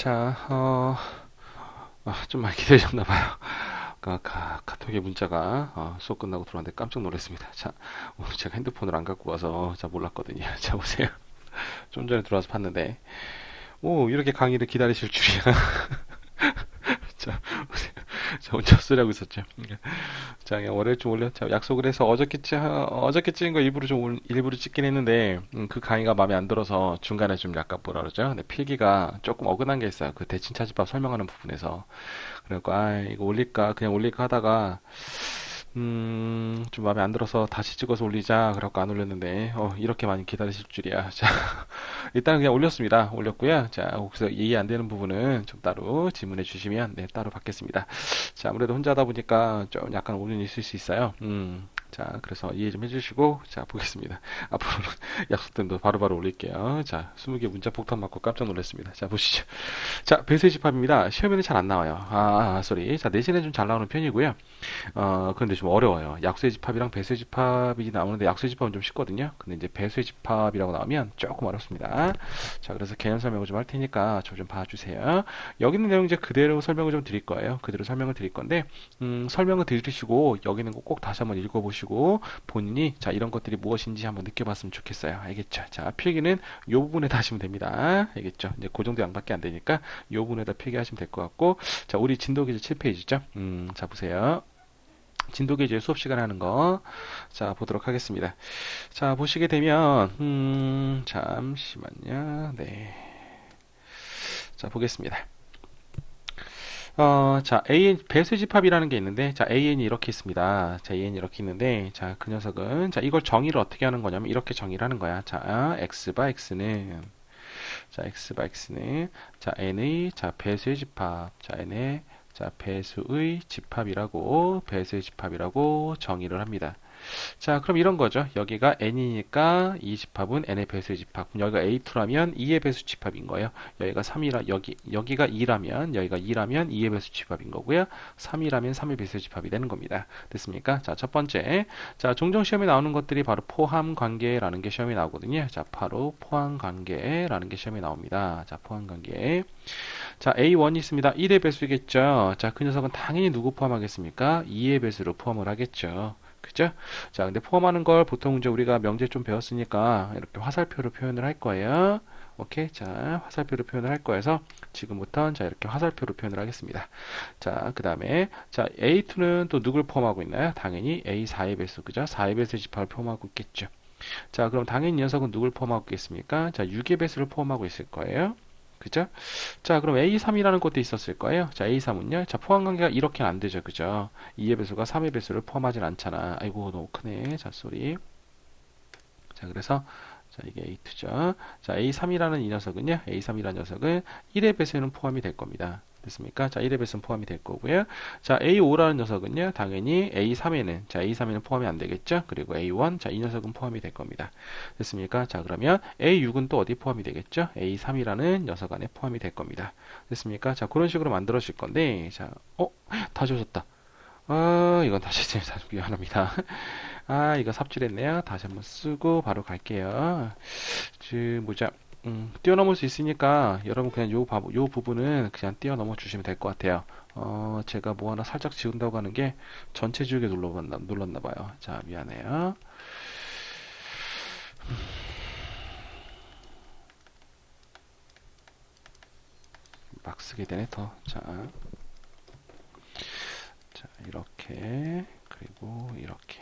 자, 좀 많이 기다리셨나봐요. 카톡에 문자가 수업 끝나고 들어왔는데 깜짝 놀랐습니다. 자, 오늘 제가 핸드폰을 안 갖고 와서 몰랐거든요. 자, 보세요. 좀 전에 들어와서 봤는데, 오, 이렇게 강의를 기다리실 줄이야. 자, 보세요. 자, 혼자 헛소리하고 있었죠. 자, 그냥 월요일 좀 올려. 자, 약속을 해서 어저께 찍은 거 일부러 일부러 찍긴 했는데, 그 강의가 마음에 안 들어서 중간에 좀 약간 뭐라 그러죠? 근데 필기가 조금 어긋난 게 있어요. 그 대칭 차집합 설명하는 부분에서. 그래갖고, 이거 올릴까? 그냥 올릴까 하다가, 좀 마음에 안 들어서 다시 찍어서 올리자. 그래갖고 안 올렸는데, 이렇게 많이 기다리실 줄이야. 자, 일단 그냥 올렸습니다. 올렸고요. 자, 혹시 이해 안 되는 부분은 좀 따로 질문해 주시면, 네, 따로 받겠습니다. 자, 아무래도 혼자 하다 보니까 좀 약간 오류는 있을 수 있어요. 자, 그래서 이해 좀 해주시고, 자, 보겠습니다. 앞으로는 약속된 도 바로바로 올릴게요. 자, 20개 문자 폭탄 맞고 깜짝 놀랐습니다. 자, 보시죠. 자, 배수의 집합입니다. 시험에는 잘 안 나와요. 쏘리. 자, 내신에 좀 잘 나오는 편이고요. 그런데 좀 어려워요. 약수의 집합이랑 배수의 집합이 나오는데 약수의 집합은 좀 쉽거든요. 근데 이제 배수의 집합이라고 나오면 조금 어렵습니다. 자, 그래서 개념 설명을 좀 할 테니까 저 좀 봐주세요. 여기 있는 내용 이제 그대로 설명을 좀 드릴 거예요. 그대로 설명을 드릴 건데, 설명을 들으시고 여기 있는 거 꼭 다시 한번 읽어보시고 본인이 자, 이런 것들이 무엇인지 한번 느껴봤으면 좋겠어요. 알겠죠? 자, 필기는 이 부분에다 하시면 됩니다. 알겠죠? 이제 그 정도 양밖에 안 되니까 이 부분에다 필기하시면 될 것 같고, 자, 우리 진도기제 7페이지죠? 자, 보세요. 진도계제 수업 시간에 하는 거. 자, 보도록 하겠습니다. 자, 보시게 되면, 잠시만요. 네. 자, 보겠습니다. 자, 배수 집합이라는 게 있는데, 자, AN이 이렇게 있습니다. 자, AN이 이렇게 있는데, 자, 그 녀석은, 자, 이걸 정의를 어떻게 하는 거냐면, 이렇게 정의를 하는 거야. 자, X 바 X는, 자, N의, 자, 배수의 집합. 자, N의, 자, 배수의 집합이라고 정의를 합니다. 자, 그럼 이런 거죠. 여기가 n이니까 이 집합은 n의 배수의 집합. 그럼 여기가 a2라면 2의 배수 집합인 거예요. 여기가 3이라 여기가 2라면 여기가 2라면 2의 배수 집합인 거고요. 3이라면 3의 배수 집합이 되는 겁니다. 됐습니까? 자, 첫 번째. 자, 종종 시험에 나오는 것들이 바로 포함 관계라는 게 시험에 나오거든요. 자, 바로 포함 관계라는 게 시험에 나옵니다. 자, 포함 관계. 자, A1이 있습니다. 1의 배수겠죠. 자, 그 녀석은 당연히 누구 포함하겠습니까? 2의 배수로 포함을 하겠죠. 그죠? 자, 근데 포함하는 걸 보통 이제 우리가 명제 좀 배웠으니까 이렇게 화살표로 표현을 할 거예요. 오케이. 자, 화살표로 표현을 할 거여서 지금부터 자, 이렇게 화살표로 표현을 하겠습니다. 자, 그 다음에 자, A2는 또 누굴 포함하고 있나요? 당연히 A4의 배수, 그죠? 4의 배수 집합을 포함하고 있겠죠. 자, 그럼 당연히 이 녀석은 누굴 포함하고 있겠습니까? 자, 6의 배수를 포함하고 있을 거예요. 그죠? 자, 그럼 A3이라는 것도 있었을 거예요. 자, A3은요. 자, 포함 관계가 이렇게는 안 되죠. 그죠? 2의 배수가 3의 배수를 포함하진 않잖아. 아이고, 너무 크네. 자, 쏘리. 자, 그래서 자, 이게 A2죠. 자, A3이라는 이 녀석은요. A3이라는 녀석은 1의 배수에는 포함이 될 겁니다. 됐습니까? 자, 1의 배수는 포함이 될 거고요. 자, A5라는 녀석은요. 당연히 A3에는 자, A3에는 포함이 안 되겠죠? 그리고 A1, 자, 이 녀석은 포함이 될 겁니다. 됐습니까? 자, 그러면 A6은 또 어디 포함이 되겠죠? A3이라는 녀석 안에 포함이 될 겁니다. 됐습니까? 자, 그런 식으로 만들어질 건데, 자, 다 지워졌다. 이건 다시 미안합니다. 이거 삽질했네요. 다시 한번 쓰고 바로 갈게요. 뭐자, 뛰어넘을 수 있으니까 여러분 그냥 요 부분은 그냥 뛰어넘어 주시면 될 것 같아요. 제가 뭐 하나 살짝 지운다고 하는 게 전체 지우개 눌렀나 봐요. 자, 미안해요. 막 쓰게 되네, 더. 자, 이렇게, 그리고 이렇게.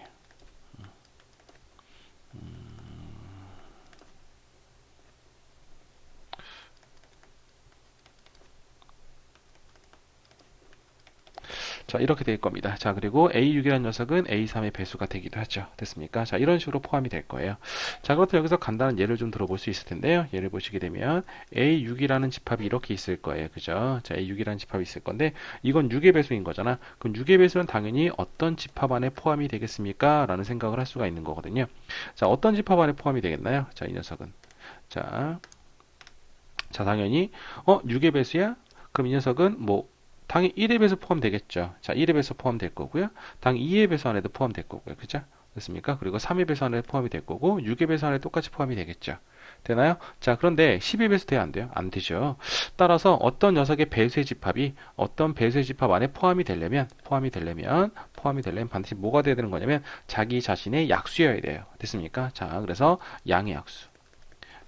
자, 이렇게 될 겁니다. 자, 그리고 A6이라는 녀석은 A3의 배수가 되기도 하죠. 됐습니까? 자, 이런 식으로 포함이 될 거예요. 자, 그렇다면 여기서 간단한 예를 좀 들어볼 수 있을 텐데요. 예를 보시게 되면 A6이라는 집합이 이렇게 있을 거예요. 그죠? 자, A6이라는 집합이 있을 건데 이건 6의 배수인 거잖아. 그럼 6의 배수는 당연히 어떤 집합 안에 포함이 되겠습니까? 라는 생각을 할 수가 있는 거거든요. 자, 어떤 집합 안에 포함이 되겠나요? 자, 이 녀석은. 자, 당연히 6의 배수야? 그럼 이 녀석은 뭐 당연히 1의 배수 포함되겠죠. 자, 1의 배수 포함될 거고요. 당 2의 배수 안에도 포함될 거고요. 그죠? 됐습니까? 그리고 3의 배수 안에 포함이 될 거고 6의 배수 안에 똑같이 포함이 되겠죠. 되나요? 자, 그런데 12배수 돼야 안 돼요? 안 되죠. 따라서 어떤 녀석의 배수의 집합이 어떤 배수의 집합 안에 포함이 되려면 반드시 뭐가 돼야 되는 거냐면 자기 자신의 약수여야 돼요. 됐습니까? 자, 그래서 양의 약수.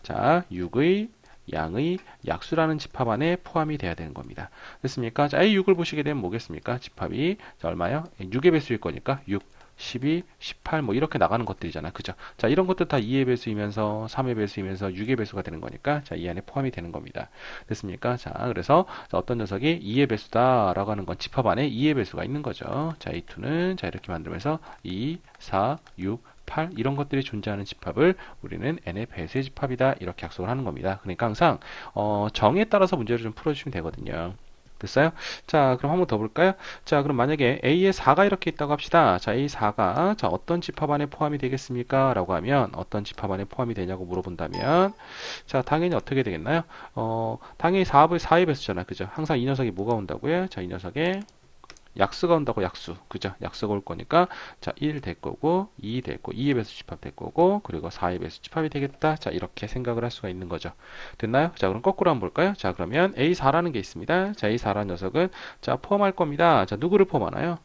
자, 6의 양의 약수라는 집합 안에 포함이 돼야 되는 겁니다. 됐습니까? 자, A6을 보시게 되면 뭐겠습니까? 집합이 자, 얼마요? 6의 배수일 거니까 6, 12, 18 뭐 이렇게 나가는 것들이잖아. 그죠? 자, 이런 것도 다 2의 배수이면서 3의 배수이면서 6의 배수가 되는 거니까 자, 이 안에 포함이 되는 겁니다. 됐습니까? 자, 그래서 자, 어떤 녀석이 2의 배수다라고 하는 건 집합 안에 2의 배수가 있는 거죠. 자, A2는 자, 이렇게 만들면서 2, 4, 6, 8 이런 것들이 존재하는 집합을 우리는 n의 배수의 집합이다 이렇게 약속을 하는 겁니다. 그러니까 항상 정에 따라서 문제를 좀 풀어주시면 되거든요. 됐어요? 자, 그럼 한번 더 볼까요? 자, 그럼 만약에 A에 4가 이렇게 있다고 합시다. 자, A4가 자, 어떤 집합 안에 포함이 되겠습니까? 라고 하면 어떤 집합 안에 포함이 되냐고 물어본다면 자, 당연히 어떻게 되겠나요? 당연히 4의 배수잖아. 그죠? 항상 이 녀석이 뭐가 온다고요? 자, 이 녀석에 약수가 온다고 약수. 그죠? 약수가 올 거니까 자, 1 될 거고 2 될 거고 2의 배수 집합 될 거고 그리고 4의 배수 집합이 되겠다. 자, 이렇게 생각을 할 수가 있는 거죠. 됐나요? 자, 그럼 거꾸로 한번 볼까요? 자, 그러면 A4라는 게 있습니다. 자, A4라는 녀석은 자, 포함할 겁니다. 자, 누구를 포함하나요?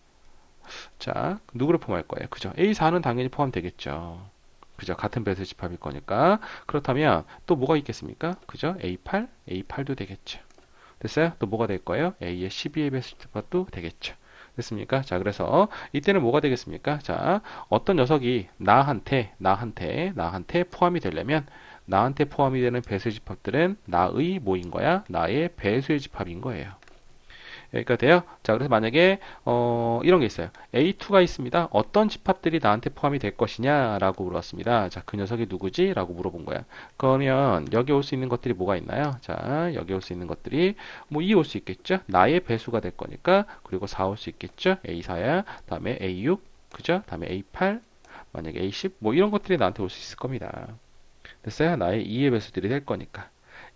자, 누구를 포함할 거예요? 그죠? A4는 당연히 포함되겠죠. 그죠? 같은 배수 집합일 거니까. 그렇다면 또 뭐가 있겠습니까? 그죠? A8? A8도 되겠죠. 됐어요? 또 뭐가 될 거예요? A의 12의 배수 집합도 되겠죠. 됐습니까? 자, 그래서 이때는 뭐가 되겠습니까? 자, 어떤 녀석이 나한테 포함이 되려면 나한테 포함이 되는 배수의 집합들은 나의 뭐인 거야? 나의 배수의 집합인 거예요. 여기까지 돼요? 자, 그래서 만약에 이런 게 있어요. A2가 있습니다. 어떤 집합들이 나한테 포함이 될 것이냐? 라고 물었습니다. 자, 그 녀석이 누구지? 라고 물어본 거야. 그러면 여기 올 수 있는 것들이 뭐가 있나요? 자, 여기 올 수 있는 것들이 뭐 2 올 수 있겠죠? 나의 배수가 될 거니까. 그리고 4 올 수 있겠죠? A4야. 다음에 A6. 그죠? 다음에 A8. 만약에 A10. 뭐 이런 것들이 나한테 올 수 있을 겁니다. 됐어요? 나의 2의 배수들이 될 거니까.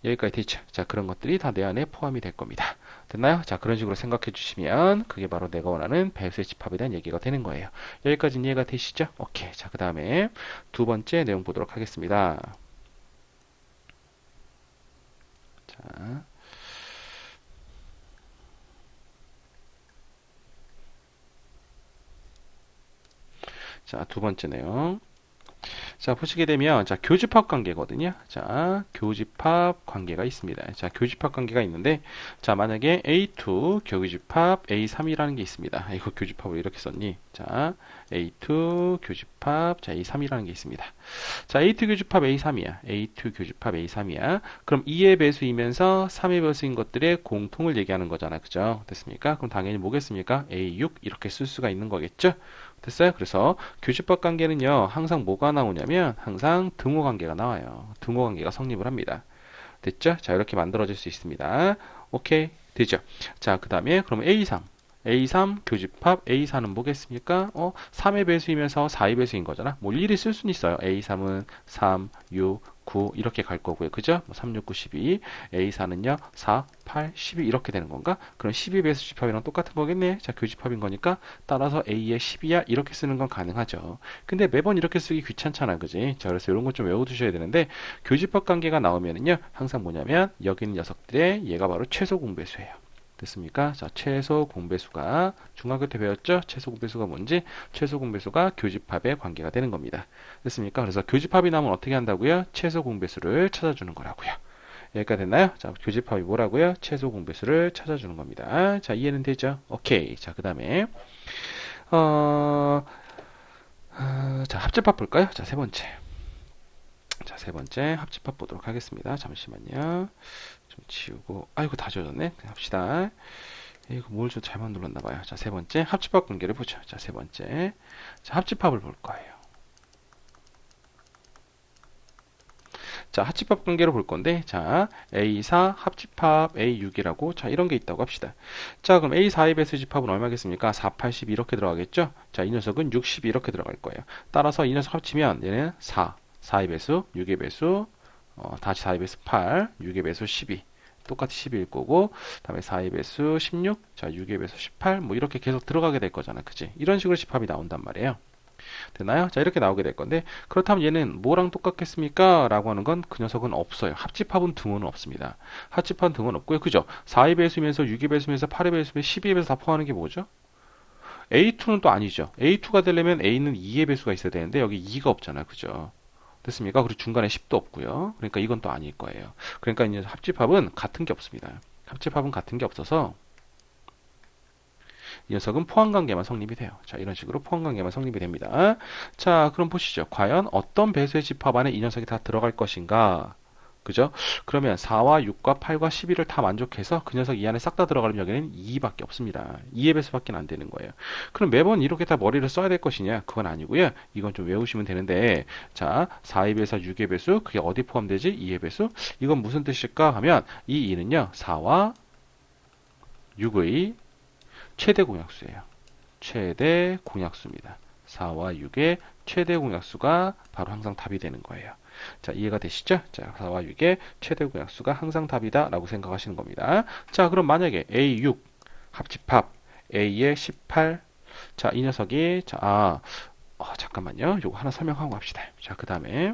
여기까지 됐죠? 자, 그런 것들이 다 내 안에 포함이 될 겁니다. 됐나요? 자, 그런 식으로 생각해 주시면 그게 바로 내가 원하는 배수의 집합에 대한 얘기가 되는 거예요. 여기까지 이해가 되시죠? 오케이. 자, 그 다음에 두 번째 내용 보도록 하겠습니다. 자, 자, 두 번째 내용. 자, 보시게 되면, 자, 교집합 관계거든요. 자, 교집합 관계가 있습니다. 자, 교집합 관계가 있는데, 자, 만약에 A2 교집합 A3이라는 게 있습니다. 이거 교집합을 이렇게 썼니? 자, A2 교집합, 자, A3이라는 게 있습니다. 자, A2 교집합 A3이야. A2 교집합 A3이야. 그럼 2의 배수이면서 3의 배수인 것들의 공통을 얘기하는 거잖아. 그죠? 됐습니까? 그럼 당연히 뭐겠습니까? A6 이렇게 쓸 수가 있는 거겠죠? 됐어요? 그래서 교집합 관계는요, 항상 뭐가 나오냐면, 항상 등호 관계가 나와요. 등호 관계가 성립을 합니다. 됐죠? 자, 이렇게 만들어질 수 있습니다. 오케이. 되죠? 자, 그 다음에, 그럼 A3. A3 교집합 A4는 뭐겠습니까? 3의 배수이면서 4의 배수인 거잖아. 뭐 일일이 쓸 수는 있어요. A3은 3, 6, 9 이렇게 갈 거고요. 그죠? 3, 6, 9, 12. A4는요. 4, 8, 12 이렇게 되는 건가? 그럼 12 배수 집합이랑 똑같은 거겠네. 자, 교집합인 거니까 따라서 A의 12야 이렇게 쓰는 건 가능하죠. 근데 매번 이렇게 쓰기 귀찮잖아. 그지? 자, 그래서 이런 거 좀 외워두셔야 되는데 교집합 관계가 나오면은요. 항상 뭐냐면 여기 있는 녀석들의 얘가 바로 최소 공배수예요. 됐습니까? 자, 최소 공배수가 중학교 때 배웠죠? 최소 공배수가 뭔지? 최소 공배수가 교집합의 관계가 되는 겁니다. 됐습니까? 그래서 교집합이 나오면 어떻게 한다고요? 최소 공배수를 찾아주는 거라고요. 여기까지 됐나요? 자, 교집합이 뭐라고요? 최소 공배수를 찾아주는 겁니다. 자, 이해는 되죠? 오케이. 자, 그 다음에 자, 합집합 볼까요? 자, 세 번째. 자, 세 번째 합집합 보도록 하겠습니다. 잠시만요. 좀 지우고, 아이고, 다 지워졌네. 그냥 합시다. 이거 뭘 좀 잘못 눌렀나봐요. 자, 세 번째 합집합 관계를 보죠. 자, 세 번째. 자, 합집합을 볼 거예요. 자, 합집합 관계를 볼 건데, 자, A4 합집합 A6이라고, 자, 이런 게 있다고 합시다. 자, 그럼 A4의 배수 집합은 얼마겠습니까? 4, 80 이렇게 들어가겠죠? 자, 이 녀석은 60 이렇게 들어갈 거예요. 따라서 이 녀석 합치면 얘는 4의 배수, 6의 배수, 다시 4의 배수 8, 6의 배수 12. 똑같이 12일 거고, 다음에 4의 배수 16, 자, 6의 배수 18, 뭐 이렇게 계속 들어가게 될 거잖아. 그치? 이런 식으로 집합이 나온단 말이에요. 됐나요? 자, 이렇게 나오게 될 건데, 그렇다면 얘는 뭐랑 똑같겠습니까? 라고 하는 건 그 녀석은 없어요. 합집합은 등호는 없습니다. 합집합은 등호는 없고요. 그죠? 4의 배수면서 6의 배수면서 8의 배수면서 12의 배수 다 포함하는 게 뭐죠? A2는 또 아니죠. A2가 되려면 A는 2의 배수가 있어야 되는데, 여기 2가 없잖아요. 그죠? 됐습니까? 그리고 중간에 10도 없고요. 그러니까 이건 또 아닐 거예요. 그러니까 이제 합집합은 같은 게 없습니다. 합집합은 같은 게 없어서, 이 녀석은 포함관계만 성립이 돼요. 자, 이런 식으로 포함관계만 성립이 됩니다. 자, 그럼 보시죠. 과연 어떤 배수의 집합 안에 이 녀석이 다 들어갈 것인가? 그죠? 그러면 4와 6과 8과 11을 다 만족해서 그 녀석 이 안에 싹 다 들어가려면 여기는 2밖에 없습니다. 2의 배수밖에 안 되는 거예요. 그럼 매번 이렇게 다 머리를 써야 될 것이냐? 그건 아니고요. 이건 좀 외우시면 되는데, 자, 4의 배수, 6의 배수, 그게 어디 포함되지? 2의 배수? 이건 무슨 뜻일까? 하면 이 2는요, 4와 6의 최대 공약수예요. 최대 공약수입니다. 4와 6의 최대 공약수가 바로 항상 답이 되는 거예요. 자, 이해가 되시죠? 자, 4와 6의 최대 공약수가 항상 답이다 라고 생각하시는 겁니다. 자, 그럼 만약에 A6 합집합 A의 18, 자, 이 녀석이 잠깐만요. 요거 하나 설명하고 갑시다. 자, 그 다음에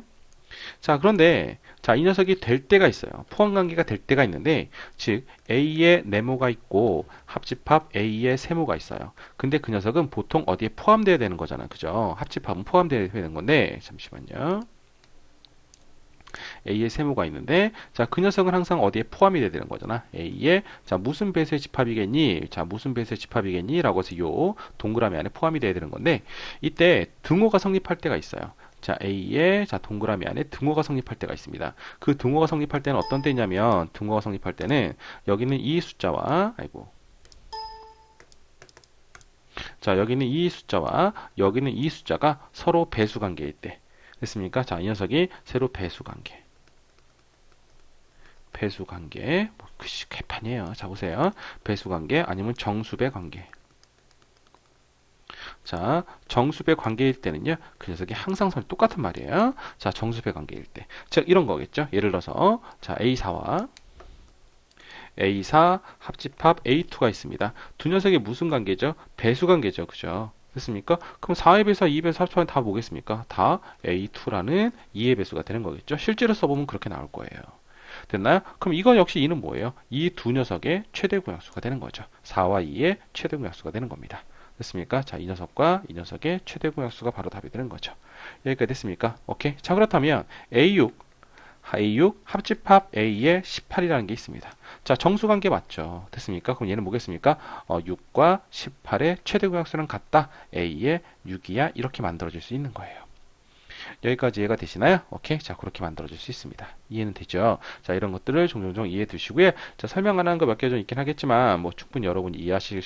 자, 그런데 자, 이 녀석이 될 때가 있어요. 포함관계가 될 때가 있는데, 즉 A의 네모가 있고 합집합 A의 세모가 있어요. 근데 그 녀석은 보통 어디에 포함되어야 되는 거잖아. 그죠? 합집합은 포함되어야 되는 건데, 잠시만요. A의 세모가 있는데, 자, 그 녀석은 항상 어디에 포함이 돼야 되는 거잖아. A의, 자, 무슨 배수의 집합이겠니? 자, 무슨 배수의 집합이겠니? 라고 해서 요 동그라미 안에 포함이 돼야 되는 건데, 이때 등호가 성립할 때가 있어요. 자, A의, 자, 동그라미 안에 등호가 성립할 때가 있습니다. 그 등호가 성립할 때는 어떤 때냐면, 등호가 성립할 때는 여기는 이 숫자와, 자, 여기는 이 숫자와 여기는 이 숫자가 서로 배수 관계일 때. 됐습니까? 자, 이 녀석이 세로 배수 관계. 배수 관계, 뭐, 개판이에요. 자, 보세요. 배수 관계 아니면 정수배 관계. 자, 정수배 관계일 때는요, 그 녀석이 항상 똑같은 말이에요. 자, 정수배 관계일 때. 즉, 이런 거겠죠. 예를 들어서, 자, A4와 A4 합집합 A2가 있습니다. 두 녀석이 무슨 관계죠? 배수 관계죠. 그죠? 됐습니까? 그럼 4의 배수와 2의 배수 합쳐면 다 뭐겠습니까? 다 A2라는 2의 배수가 되는 거겠죠. 실제로 써보면 그렇게 나올 거예요. 됐나요? 그럼 이거 역시 2는 뭐예요? 이 두 녀석의 최대 공약수가 되는 거죠. 4와 2의 최대 공약수가 되는 겁니다. 됐습니까? 자, 이 녀석과 이 녀석의 최대 공약수가 바로 답이 되는 거죠. 여기까지 됐습니까? 오케이. 자, 그렇다면 A6 합집합 A의 18이라는 게 있습니다. 자, 정수관계 맞죠? 됐습니까? 그럼 얘는 뭐겠습니까? 6과 18의 최대 공약수는 같다. A의 6이야. 이렇게 만들어질 수 있는 거예요. 여기까지 이해가 되시나요? 오케이. 자, 그렇게 만들어줄 수 있습니다. 이해는 되죠? 자, 이런 것들을 종종 이해해 두시고요. 자, 설명 안 하는 거 몇 개 좀 있긴 하겠지만, 뭐, 충분히 여러분이 이해하실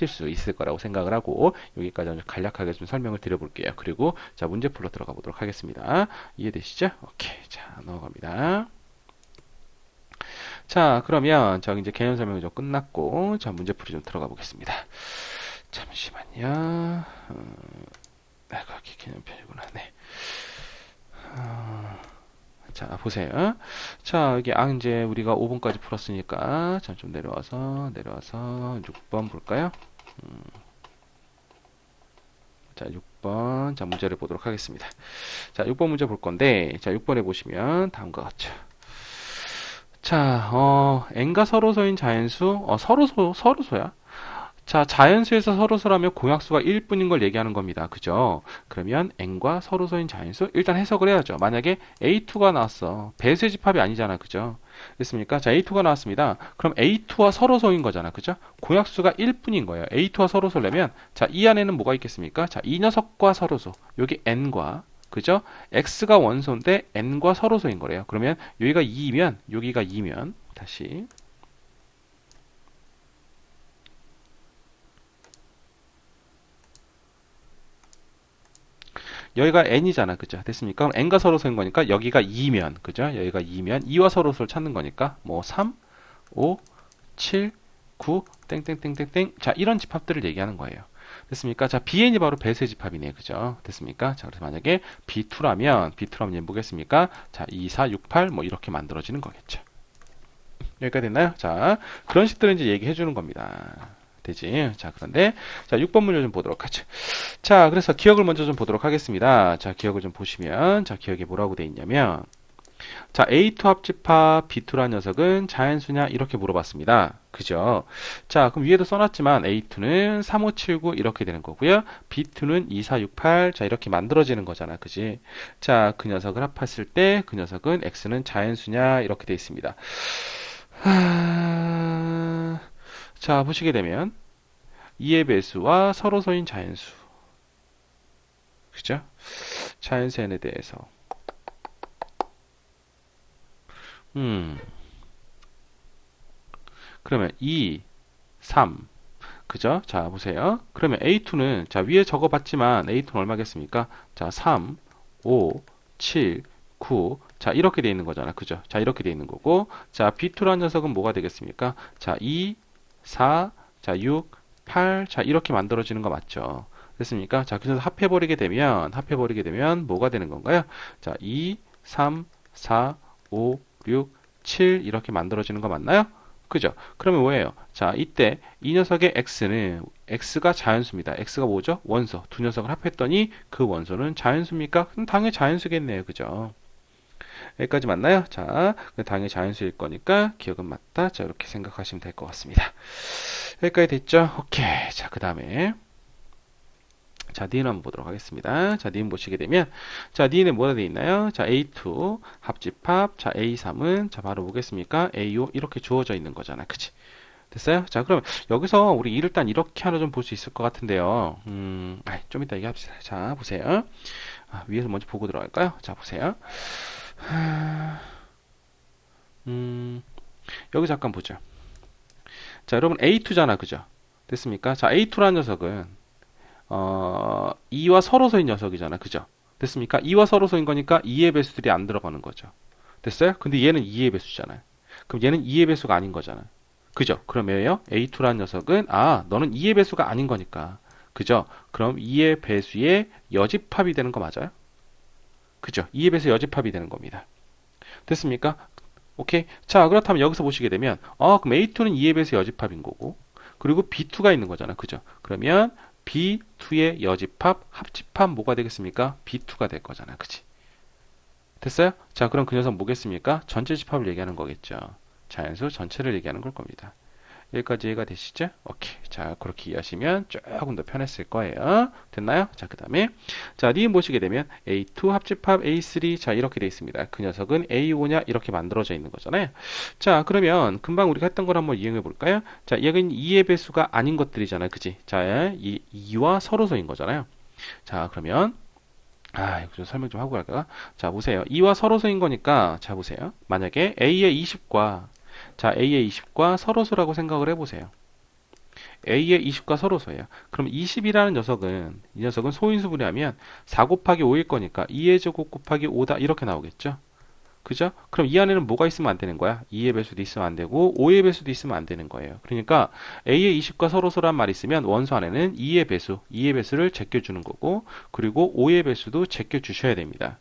수 있을 거라고 생각을 하고, 여기까지 간략하게 좀 설명을 드려볼게요. 그리고, 자, 문제 풀러 들어가 보도록 하겠습니다. 이해되시죠? 오케이. 자, 넘어갑니다. 자, 그러면, 저 이제 개념 설명이 좀 끝났고, 자, 문제풀이 좀 들어가 보겠습니다. 잠시만요. 거기 개념편이구나. 네. 자, 보세요. 자, 여기 이제 우리가 5번까지 풀었으니까, 자, 좀 내려와서 6번 볼까요? 자, 6번. 자, 문제를 보도록 하겠습니다. 자, 6번 문제 볼 건데, 자, 6번에 보시면 다음과 같죠. 자, n가 서로소인 자연수, 서로소야? 자, 자연수에서 서로소라면 공약수가 1뿐인 걸 얘기하는 겁니다. 그죠? 그러면 n과 서로소인 자연수 일단 해석을 해야죠. 만약에 A2가 나왔어. 배수의 집합이 아니잖아. 그죠? 됐습니까? 자, A2가 나왔습니다. 그럼 A2와 서로소인 거잖아. 그죠? 공약수가 1뿐인 거예요. A2와 서로소려면 자, 이 안에는 뭐가 있겠습니까? 자, 이 녀석과 서로소. 여기 n과 그죠? x가 원소인데 n과 서로소인 거래요. 그러면 여기가 2면 여기가 2면 다시 여기가 n이잖아. 그죠? 됐습니까? 그럼 n과 서로소인 거니까 여기가 2면, 그죠? 여기가 2면 2와 서로소를 찾는 거니까 뭐 3, 5, 7, 9, 땡땡땡땡땡. 자, 이런 집합들을 얘기하는 거예요. 됐습니까? 자, bn이 바로 배수의 집합이네. 그죠? 됐습니까? 자, 그래서 만약에 B2라면 얘는 뭐겠습니까? 자, 2, 4, 6, 8 뭐 이렇게 만들어지는 거겠죠. 여기까지 됐나요? 자, 그런 식들을 이제 얘기해 주는 겁니다. 되지. 자, 그런데, 자, 6번 문제 좀 보도록 하죠. 자, 그래서 기억을 먼저 좀 보도록 하겠습니다. 자, 기억을 좀 보시면, 자, 기억에 뭐라고 돼 있냐면, 자, A2 합집합 B2라는 녀석은 자연수냐? 이렇게 물어봤습니다. 그죠? 자, 그럼 위에도 써놨지만 A2는 3579 이렇게 되는 거고요. B2는 2468. 자, 이렇게 만들어지는 거잖아. 그지? 자, 그 녀석을 합했을 때 그 녀석은 X는 자연수냐? 이렇게 돼 있습니다. 자, 보시게 되면 2의 배수와 서로서인 자연수. 그죠? 자연수 n에 대해서. 음. 그러면 2, 3. 그죠? 자, 보세요. 그러면 A2는, 자, 위에 적어봤지만 A2는 얼마겠습니까? 자, 3, 5, 7, 9. 자, 이렇게 돼 있는 거잖아. 그죠? 자, 이렇게 돼 있는 거고. 자, B2라는 녀석은 뭐가 되겠습니까? 자, 2, 4, 자, 6, 8. 자, 이렇게 만들어지는 거 맞죠? 됐습니까? 자, 그래서 합해버리게 되면 뭐가 되는 건가요? 자, 2, 3, 4, 5, 6, 7 이렇게 만들어지는 거 맞나요? 그죠? 그러면 뭐예요? 자, 이때 이 녀석의 x는 x가 자연수입니다. x가 뭐죠? 원소. 두 녀석을 합했더니 그 원소는 자연수입니까? 그럼 당연히 자연수겠네요. 그죠? 여기까지 맞나요? 자, 당연히 자연수일 거니까 기억은 맞다. 자, 이렇게 생각하시면 될 것 같습니다. 여기까지 됐죠? 오케이. 자, 그 다음에 자, 니은 한번 보도록 하겠습니다. 자, 니은 보시게 되면, 자, 니은에 뭐가 되어 있나요? 자, A2, 합집합, 자, A3은, 자, 바로 뭐겠습니까? A5, 이렇게 주어져 있는 거잖아. 그치? 됐어요? 자, 그럼 여기서 우리 일단 이렇게 하나 좀 볼 수 있을 것 같은데요. 좀 이따 얘기합시다. 자, 보세요. 위에서 먼저 보고 들어갈까요? 자, 보세요. 여기 잠깐 보죠. 자, 여러분 A2잖아. 그죠? 됐습니까? 자, A2라는 녀석은 2와 서로서인 녀석이잖아. 그죠? 됐습니까? 2와 서로서인 거니까 2의 배수들이 안 들어가는 거죠. 됐어요? 근데 얘는 2의 배수잖아요. 그럼 얘는 2의 배수가 아닌 거잖아요. 그죠? 그럼 왜요? A2라는 녀석은 너는 2의 배수가 아닌 거니까. 그죠? 그럼 2의 배수의 여집합이 되는 거 맞아요? 그죠? 2의 배수 여집합이 되는 겁니다. 됐습니까? 오케이? 자, 그렇다면 여기서 보시게 되면 그럼 A2는 2의 배수 여집합인 거고 그리고 B2가 있는 거잖아. 그죠? 그러면 B2의 여집합, 합집합 뭐가 되겠습니까? B2가 될 거잖아. 그치? 됐어요? 자, 그럼 그 녀석 뭐겠습니까? 전체 집합을 얘기하는 거겠죠. 자연수 전체를 얘기하는 걸 겁니다. 여기까지 이해가 되시죠? 오케이. 자, 그렇게 이해하시면 조금 더 편했을 거예요. 됐나요? 자, 그 다음에 자, 니은 보시게 되면 A2 합집합 A3 자, 이렇게 돼 있습니다. 그 녀석은 A5냐? 이렇게 만들어져 있는 거잖아요. 자, 그러면 금방 우리가 했던 걸 한번 이용해 볼까요? 자, 여기는 2의 배수가 아닌 것들이잖아요. 그치? 자, 2와 서로서인 거잖아요. 자, 그러면 이거 좀 설명 좀 하고 갈까? 자, 보세요. 2와 서로서인 거니까 자, 보세요. 만약에 A의 20과 자, A의 20과 서로서라고 생각을 해보세요. A의 20과 서로서예요. 그럼 20이라는 녀석은 이 녀석은 소인수분해 하면 4 곱하기 5일 거니까 2의 제곱 곱하기 5다 이렇게 나오겠죠? 그죠? 그럼 이 안에는 뭐가 있으면 안 되는 거야? 2의 배수도 있으면 안 되고 5의 배수도 있으면 안 되는 거예요. 그러니까 A의 20과 서로서란 말이 있으면 원소 안에는 2의 배수, 2의 배수를 제껴주는 거고 그리고 5의 배수도 제껴주셔야 됩니다.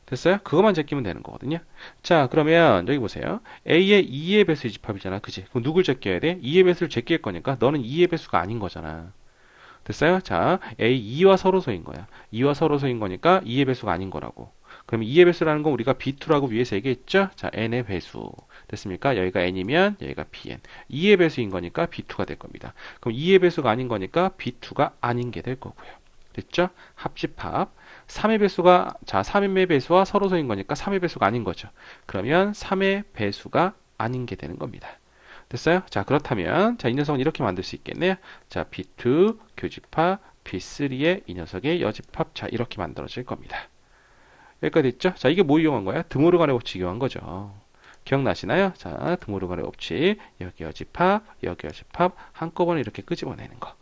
됐어요? 그것만 제끼면 되는 거거든요. 자, 그러면 여기 보세요. A의 2의 배수의 집합이잖아. 그치? 그럼 누굴 제껴야 돼? 2의 배수를 제낄 거니까 너는 2의 배수가 아닌 거잖아. 됐어요? 자, A 2와 서로서인 거야. 2와 서로서인 거니까 2의 배수가 아닌 거라고. 그럼 2의 배수라는 건 우리가 B2라고 위에서 얘기했죠? 자, N의 배수. 됐습니까? 여기가 N이면 여기가 Bn. 2의 배수인 거니까 B2가 될 겁니다. 그럼 2의 배수가 아닌 거니까 B2가 아닌 게 될 거고요. 됐죠? 합집합. 3의 배수가, 자, 3의 배수와 서로서인 거니까 3의 배수가 아닌 거죠. 그러면 3의 배수가 아닌 게 되는 겁니다. 됐어요? 자, 그렇다면, 자, 이 녀석은 이렇게 만들 수 있겠네요. 자, B2 교집합, B3의 이 녀석의 여집합, 자, 이렇게 만들어질 겁니다. 여기까지 됐죠? 자, 이게 뭐 이용한 거야? 드모르간의 법칙 이용한 거죠. 기억나시나요? 자, 드모르간의 법칙, 여기 여집합, 여기 여집합, 한꺼번에 이렇게 끄집어내는 거.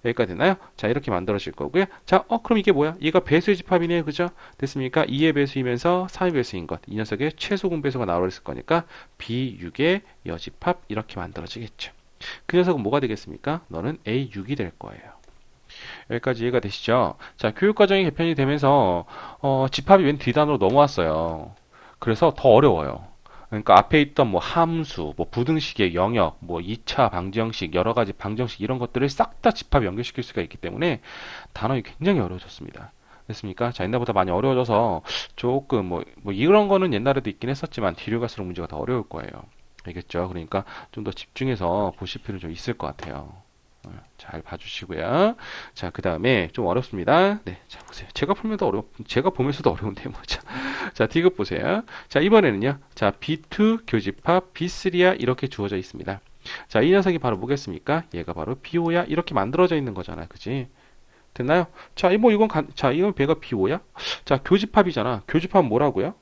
여기까지 됐나요? 자, 이렇게 만들어질 거고요. 자, 그럼 이게 뭐야? 얘가 배수의 집합이네요. 그죠? 됐습니까? 2의 배수이면서 3의 배수인 것. 이 녀석의 최소 공배수가 나와 있을 거니까 B6의 여집합 이렇게 만들어지겠죠. 그 녀석은 뭐가 되겠습니까? 너는 A6이 될 거예요. 여기까지 이해가 되시죠? 자, 교육과정이 개편이 되면서 집합이 웬 D단으로 넘어왔어요. 그래서 더 어려워요. 그러니까 앞에 있던 뭐 함수, 뭐 부등식의 영역, 뭐 2차 방정식, 여러 가지 방정식 이런 것들을 싹 다 집합 연결시킬 수가 있기 때문에 단어가 굉장히 어려워졌습니다. 됐습니까? 자, 옛날보다 많이 어려워져서 조금 뭐 이런 거는 옛날에도 있긴 했었지만 뒤로 갈수록 문제가 더 어려울 거예요. 알겠죠? 그러니까 좀 더 집중해서 보실 필요 좀 있을 것 같아요. 잘 봐주시고요. 자, 그 다음에 좀 어렵습니다. 네, 자, 보세요. 제가 보면서도 어려운데, 뭐. 자, 디귿 보세요. 자, 이번에는요. 자, B2 교집합 B3야 이렇게 주어져 있습니다. 자, 이 녀석이 바로 뭐겠습니까? 얘가 바로 B5야 이렇게 만들어져 있는 거잖아. 그지? 됐나요? 자, 이건 배가 B5야? 자, 교집합이잖아. 교집합은 뭐라고요?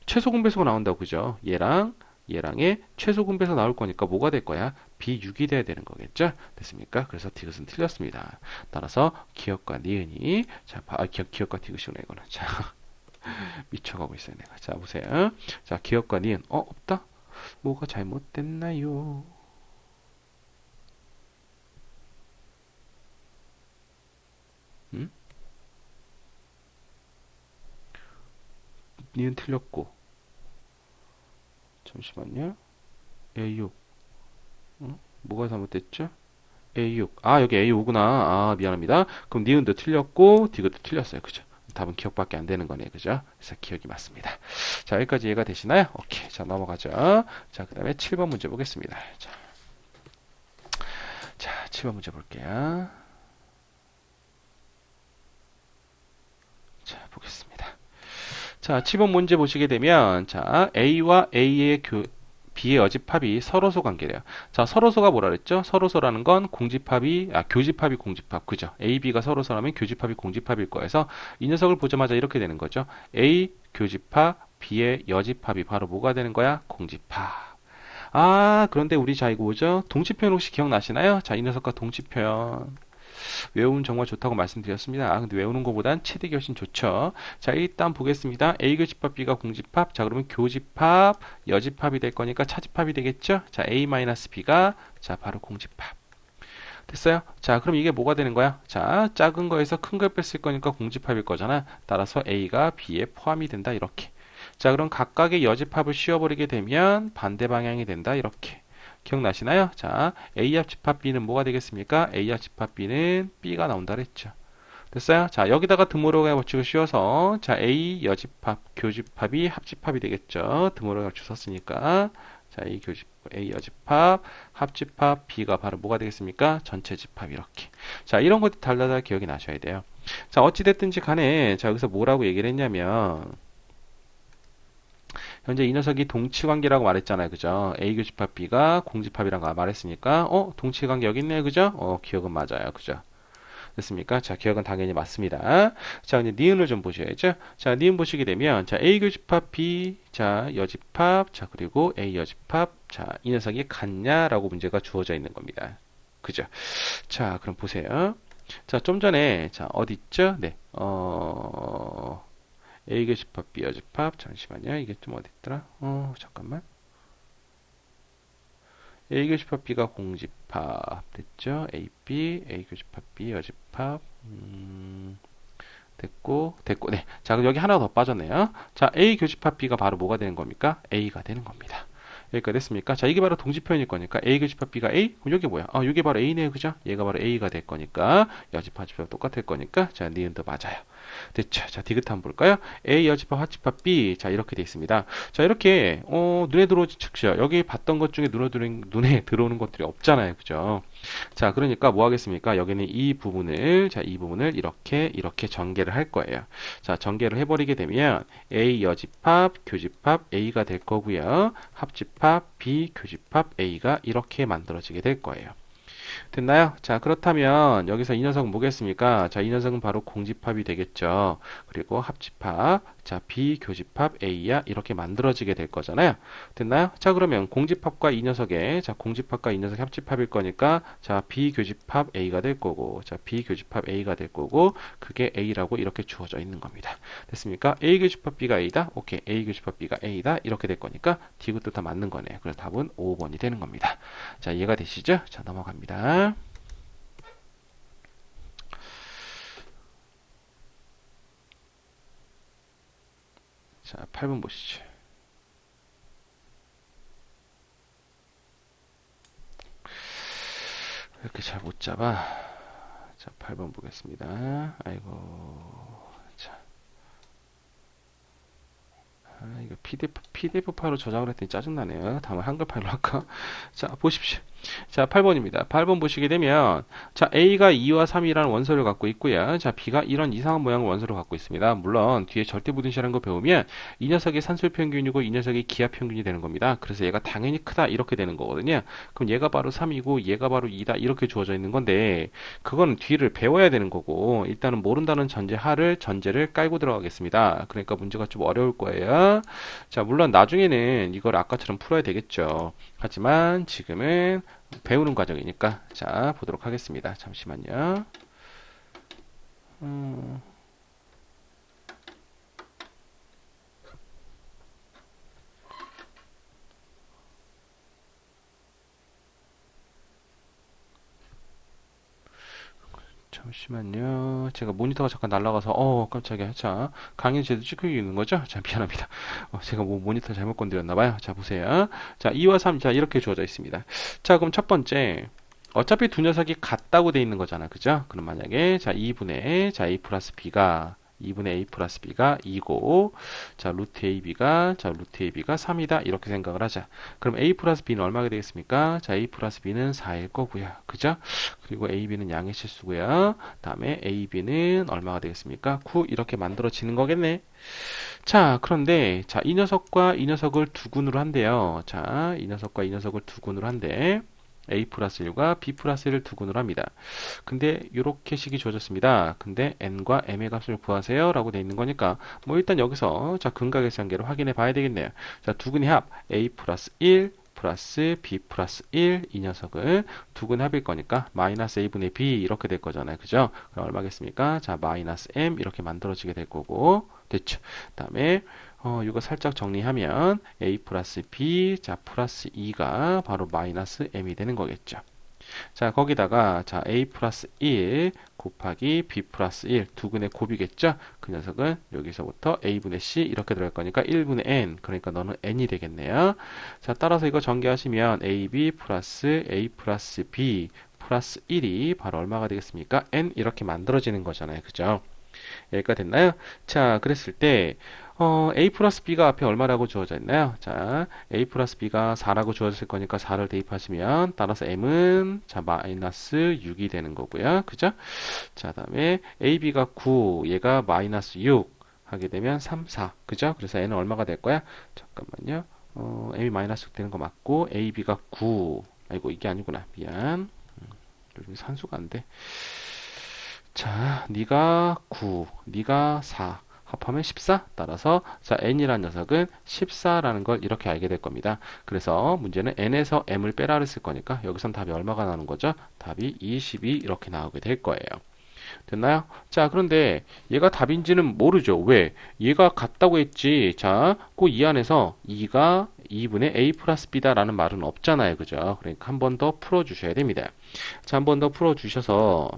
최소 공배수가 나온다고 그죠? 얘랑의 최소 공배수 나올 거니까 뭐가 될 거야? B6이 돼야 되는 거겠죠? 됐습니까? 그래서 디귿은 틀렸습니다. 따라서 기억과 니은이 자, 기억과 디귿이구나 이거는. 자, 미쳐가고 있어요 내가. 자, 보세요. 자, 기억과 니은 없다? 뭐가 잘못됐나요? 음? 니은 틀렸고 잠시만요. A6 뭐가 잘못됐죠? A6. 아, 여기 A5구나. 아, 미안합니다. 그럼 니은도 틀렸고, 디귿도 틀렸어요. 그죠? 답은 기억밖에 안 되는 거네. 그죠? 그래서 기억이 맞습니다. 자, 여기까지 이해가 되시나요? 오케이. 자, 넘어가죠. 자, 그 다음에 7번 문제 보겠습니다. 자, 7번 문제 볼게요. 자, 보겠습니다. 자, 7번 문제 보시게 되면, 자, A와 A의 B의 여집합이 서로소 관계래요. 자, 서로소가 뭐라 그랬죠? 서로소라는 건 교집합이 공집합. 그죠? A, B가 서로소라면 교집합이 공집합일 거여서 이 녀석을 보자마자 이렇게 되는 거죠. A 교집합, B의 여집합이 바로 뭐가 되는 거야? 공집합. 아, 그런데 우리 자, 이거 뭐죠? 동치표현 혹시 기억나시나요? 자, 이 녀석과 동치표현. 외우면 정말 좋다고 말씀드렸습니다. 아, 근데 외우는 것보단 체득이 훨씬 좋죠. 자, 일단 보겠습니다. A 교집합, B가 공집합. 자, 그러면 교집합, 여집합이 될 거니까 차집합이 되겠죠? 자, A-B가 자, 바로 공집합. 됐어요? 자, 그럼 이게 뭐가 되는 거야? 자, 작은 거에서 큰 걸 뺐을 거니까 공집합일 거잖아. 따라서 A가 B에 포함이 된다. 이렇게. 자, 그럼 각각의 여집합을 씌워버리게 되면 반대 방향이 된다. 이렇게. 기억나시나요? 자, A합 집합 B는 뭐가 되겠습니까? A합 집합 B는 B가 나온다 그랬죠. 됐어요? 자, 여기다가 드모로가 법칙을 씌워서 자, A 여집합, 교집합이 합집합이 되겠죠. 드모로가 법칙 썼으니까. 자, A 여집합, 합집합, B가 바로 뭐가 되겠습니까? 전체 집합 이렇게. 자, 이런 것들 달달달 기억이 나셔야 돼요. 자, 어찌됐든지 간에 자, 여기서 뭐라고 얘기를 했냐면 현재 이 녀석이 동치관계라고 말했잖아요. 그죠? A 교집합 B가 공집합이라고 말했으니까 동치관계 여기 있네요. 그죠? 기억은 맞아요. 그죠? 됐습니까? 자, 기억은 당연히 맞습니다. 자, 이제 니은을 좀 보셔야죠. 자, 니은 보시게 되면 자, A 교집합 B 자, 여집합 자, 그리고 A 여집합 자, 이 녀석이 같냐라고 문제가 주어져 있는 겁니다. 그죠? 자, 그럼 보세요. 자, 좀 전에 자, 어디 있죠? 네. A 교집합, B 여집합. 잠시만요. 이게 좀 어디 있더라? 잠깐만. A 교집합 B가 공집합 됐죠? A, B, A 교집합 B 여집합. 됐고, 네. 자, 그럼 여기 하나 더 빠졌네요. 자, A 교집합 B가 바로 뭐가 되는 겁니까? A가 되는 겁니다. 여기까지 됐습니까? 자, 이게 바로 동지표현일 거니까 A 교집합 B가 A? 그럼 이게 뭐야? 이게 바로 A네요. 그죠? 얘가 바로 A가 될 거니까 여집합 집합 똑같을 거니까 자, 니은도 맞아요. 됐죠? 자, 디귿 한번 볼까요? A 여집합 합집합 B 자, 이렇게 돼 있습니다. 자, 이렇게 눈에 들어오지 즉시요. 여기 봤던 것 중에 눈에 들어오는 것들이 없잖아요. 그죠? 자, 그러니까 뭐 하겠습니까? 여기는 이 부분을 이렇게 전개를 할 거예요. 자, 전개를 해버리게 되면 A 여집합, 교집합 A가 될 거고요. 합집합 B, 교집합 A가 이렇게 만들어지게 될 거예요. 됐나요? 자, 그렇다면 여기서 이 녀석은 뭐겠습니까? 자, 이 녀석은 바로 공집합이 되겠죠. 그리고 합집합, 자, 비교집합 A야 이렇게 만들어지게 될 거잖아요. 됐나요? 자, 그러면 공집합과 이 녀석의 자, 공집합과 이 녀석 합집합일 거니까 자, 비교집합 A가 될 거고, 자, 비교집합 A가 될 거고, 그게 A라고 이렇게 주어져 있는 겁니다. 됐습니까? A 교집합 B가 A다. 오케이, A 교집합 B가 A다. 이렇게 될 거니까 D것도 다 맞는 거네요. 그래서 답은 5번이 되는 겁니다. 자, 이해가 되시죠? 자, 넘어갑니다. 자, 8번 보시죠. 이렇게 잘 못 잡아. 자, 8번 보겠습니다. 아이고. 자, 이거 PDF 파일로 저장을 했더니 짜증나네요. 다음은 한글 파일로 할까? 자, 보십시오. 자, 8번입니다. 8번 보시게 되면, 자, A가 2와 3이라는 원소를 갖고 있고요. 자, B가 이런 이상한 모양의 원소를 갖고 있습니다. 물론, 뒤에 절대부등식이라는 거 배우면, 이 녀석이 산술평균이고, 이 녀석이 기하평균이 되는 겁니다. 그래서 얘가 당연히 크다, 이렇게 되는 거거든요. 그럼 얘가 바로 3이고, 얘가 바로 2다, 이렇게 주어져 있는 건데, 그거는 뒤를 배워야 되는 거고, 일단은 모른다는 전제를 깔고 들어가겠습니다. 그러니까 문제가 좀 어려울 거예요. 자, 물론 나중에는 이걸 아까처럼 풀어야 되겠죠. 하지만 지금은 배우는 과정이니까 자 보도록 하겠습니다. 잠시만요. 음, 잠시만요. 제가 모니터가 잠깐 날아가서 깜짝이야. 자 강의 제도 찍고 있는 거죠? 자 미안합니다. 제가 뭐 모니터 잘못 건드렸나 봐요. 자 보세요. 자 2와 3, 자 이렇게 주어져 있습니다. 자 그럼 첫 번째 어차피 두 녀석이 같다고 돼 있는 거잖아. 그죠? 그럼 만약에 자 2분의 자 A 플러스 B가 2분의 A 플러스 B가 2고 자 루트 AB가 3이다. 이렇게 생각을 하자. 그럼 A 플러스 B는 얼마가 되겠습니까? 자 A 플러스 B는 4일 거고요. 그죠? 그리고 AB는 양의 실수고요. 다음에 AB는 얼마가 되겠습니까? 9 이렇게 만들어지는 거겠네. 자 그런데 자 이 녀석과 이 녀석을 두 군으로 한대요. 자 이 녀석과 이 녀석을 두 군으로 한대. A 플러스 1과 B 플러스 1을 두 군으로 합니다. 근데 이렇게 식이 주어졌습니다. 근데 n과 m의 값을 구하세요 라고 돼 있는 거니까 뭐 일단 여기서 자 근각의관계를 확인해 봐야 되겠네요. 자 두근의 합 A 플러스 1 플러스 B 플러스 1 이 녀석을 두근 합일 거니까 마이너스 A분의 B 이렇게 될 거잖아요. 그죠? 그럼 얼마겠습니까? 자 마이너스 M 이렇게 만들어지게 될 거고 됐죠? 다음에 이거 살짝 정리하면 A 플러스 B 자 플러스 2가 바로 마이너스 M이 되는 거겠죠. 자 거기다가 자 A 플러스 1 곱하기 B 플러스 1 두근의 곱이겠죠. 그 녀석은 여기서부터 A분의 C 이렇게 들어갈 거니까 1분의 N 그러니까 너는 N이 되겠네요. 자 따라서 이거 전개하시면 AB 플러스 A 플러스 B 플러스 1이 바로 얼마가 되겠습니까? N 이렇게 만들어지는 거잖아요. 그죠? 여기가 됐나요? 자, 그랬을 때 A 플러스 B가 앞에 얼마라고 주어져 있나요? 자, A 플러스 B가 4라고 주어졌을 거니까 4를 대입하시면 따라서 M은 자 마이너스 6이 되는 거고요. 그죠? 자, 다음에 AB가 9, 얘가 마이너스 6 하게 되면 3, 4. 그죠? 그래서 N은 얼마가 될 거야? 잠깐만요. M이 마이너스 6 되는 거 맞고 AB가 9. 아이고, 이게 아니구나. 미안. 여기 산수가 안 돼. 자, 네가 9, 네가 4. 합하면 14. 따라서 자 n이라는 녀석은 14라는 걸 이렇게 알게 될 겁니다. 그래서 문제는 n에서 m을 빼라 그랬을 거니까 여기선 답이 얼마가 나오는 거죠? 답이 22 이렇게 나오게 될 거예요. 됐나요? 자, 그런데 얘가 답인지는 모르죠. 왜? 얘가 같다고 했지. 자, 그 이 안에서 2가 2분의 A 플러스 B다라는 말은 없잖아요. 그죠? 그러니까 한 번 더 풀어주셔야 됩니다. 자, 한 번 더 풀어주셔서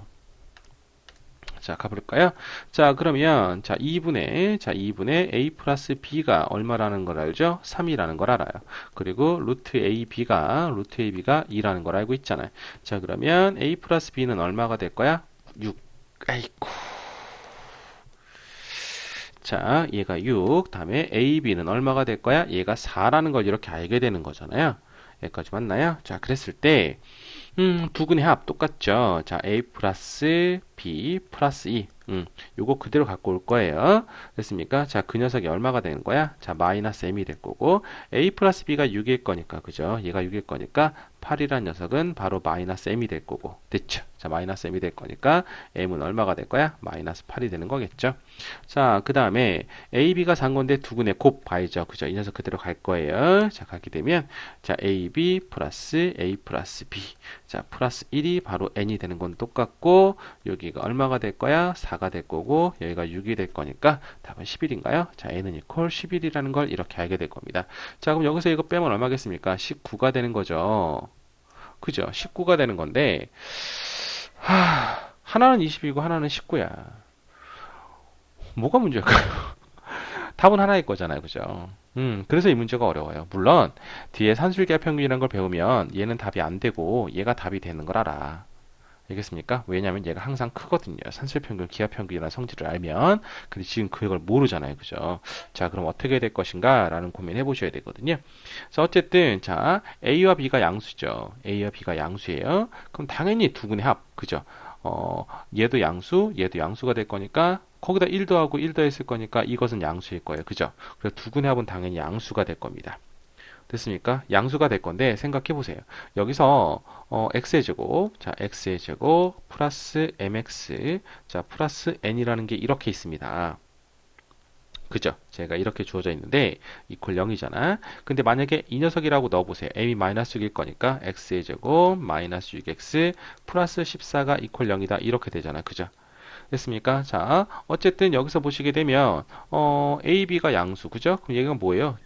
자, 가볼까요? 자, 그러면, 자, 2분의 A 플러스 B가 얼마라는 걸 알죠? 3이라는 걸 알아요. 그리고 루트 AB가 2라는 걸 알고 있잖아요. 자, 그러면 A 플러스 B는 얼마가 될 거야? 6. 아이고. 자, 얘가 6. 다음에 AB는 얼마가 될 거야? 얘가 4라는 걸 이렇게 알게 되는 거잖아요. 여기까지 맞나요? 자, 그랬을 때, 두근의 합 똑같죠. 자, A 플러스 B 플러스 2. 요거 그대로 갖고 올 거예요. 됐습니까? 자, 그 녀석이 얼마가 되는 거야? 자, 마이너스 M이 될 거고, A 플러스 B가 6일 거니까, 그죠? 얘가 6일 거니까, 8이란 녀석은 바로 마이너스 M이 될 거고, 됐죠? 자, 마이너스 M이 될 거니까, M은 얼마가 될 거야? 마이너스 8이 되는 거겠죠? 자, 그 다음에, AB가 산 건데 두근의 곱 봐야죠. 그죠? 이 녀석 그대로 갈 거예요. 자, 가게 되면, 자, AB 플러스 A 플러스 B. 자, 플러스 1이 바로 n이 되는 건 똑같고 여기가 얼마가 될 거야? 4가 될 거고 여기가 6이 될 거니까 답은 11인가요? 자, n은 이퀄 11이라는 걸 이렇게 알게 될 겁니다. 자, 그럼 여기서 이거 빼면 얼마겠습니까? 19가 되는 거죠. 그죠? 19가 되는 건데 하나는 20이고 하나는 19야. 뭐가 문제일까요? 답은 하나일 거잖아요. 그죠? 그래서 이 문제가 어려워요. 물론 뒤에 산술기하 평균이라는 걸 배우면 얘는 답이 안 되고 얘가 답이 되는 걸 알아. 알겠습니까? 왜냐하면 얘가 항상 크거든요. 산술평균, 기하평균이라는 성질을 알면. 근데 지금 그걸 모르잖아요. 그죠? 자, 그럼 어떻게 될 것인가? 라는 고민해 보셔야 되거든요. 자, 어쨌든, 자, A와 B가 양수죠. A와 B가 양수예요. 그럼 당연히 두 근의 합. 그죠? 얘도 양수, 얘도 양수가 될 거니까, 거기다 1 더하고 1 더했을 거니까 이것은 양수일 거예요. 그죠? 그래서 두 근의 합은 당연히 양수가 될 겁니다. 됐습니까? 양수가 될 건데 생각해 보세요. 여기서 x의 제곱, 자 x의 제곱 플러스 mx, 자 플러스 n이라는 게 이렇게 있습니다. 그죠? 제가 이렇게 주어져 있는데 이퀄 0이잖아. 근데 만약에 이 녀석이라고 넣어보세요. m이 마이너스 6일 거니까 x의 제곱 마이너스 6x 플러스 14가 이퀄 0이다. 이렇게 되잖아. 그죠? 됐습니까? 자, 어쨌든 여기서 보시게 되면 a, b가 양수, 그죠? 그럼 얘가 뭐예요?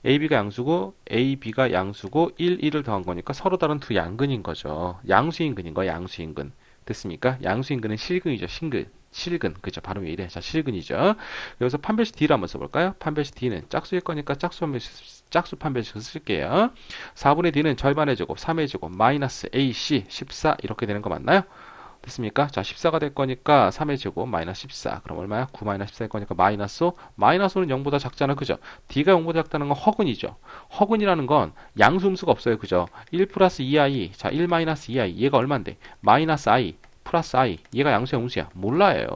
AB가 양수고 AB가 양수고 1, 1을 더한 거니까 서로 다른 두 양근인 거죠. 양수인근인 거야, 양수인근. 됐습니까? 양수인근은 실근이죠, 실근. 실근. 그죠? 발음이 왜 이래? 자, 실근이죠. 여기서 판별식 D를 한번 써볼까요? 판별식 D는 짝수일 거니까 짝수 판별식을 쓸게요. 4분의 D는 절반의 제곱, 3의 제곱, 마이너스 AC, 14 이렇게 되는 거 맞나요? 됐습니까? 자, 14가 될 거니까 3의 제곱 마이너스 14. 그럼 얼마야? 9 마이너스 14일 거니까 마이너스 5. 마이너스 5는 0보다 작잖아. 그죠? D가 0보다 작다는 건 허근이죠. 허근이라는 건 양수음수가 없어요. 그죠? 1 플러스 2i. 자, 1 마이너스 2i. 얘가 얼만데? 마이너스 i 플러스 i. 얘가 양수야, 음수야? 몰라요.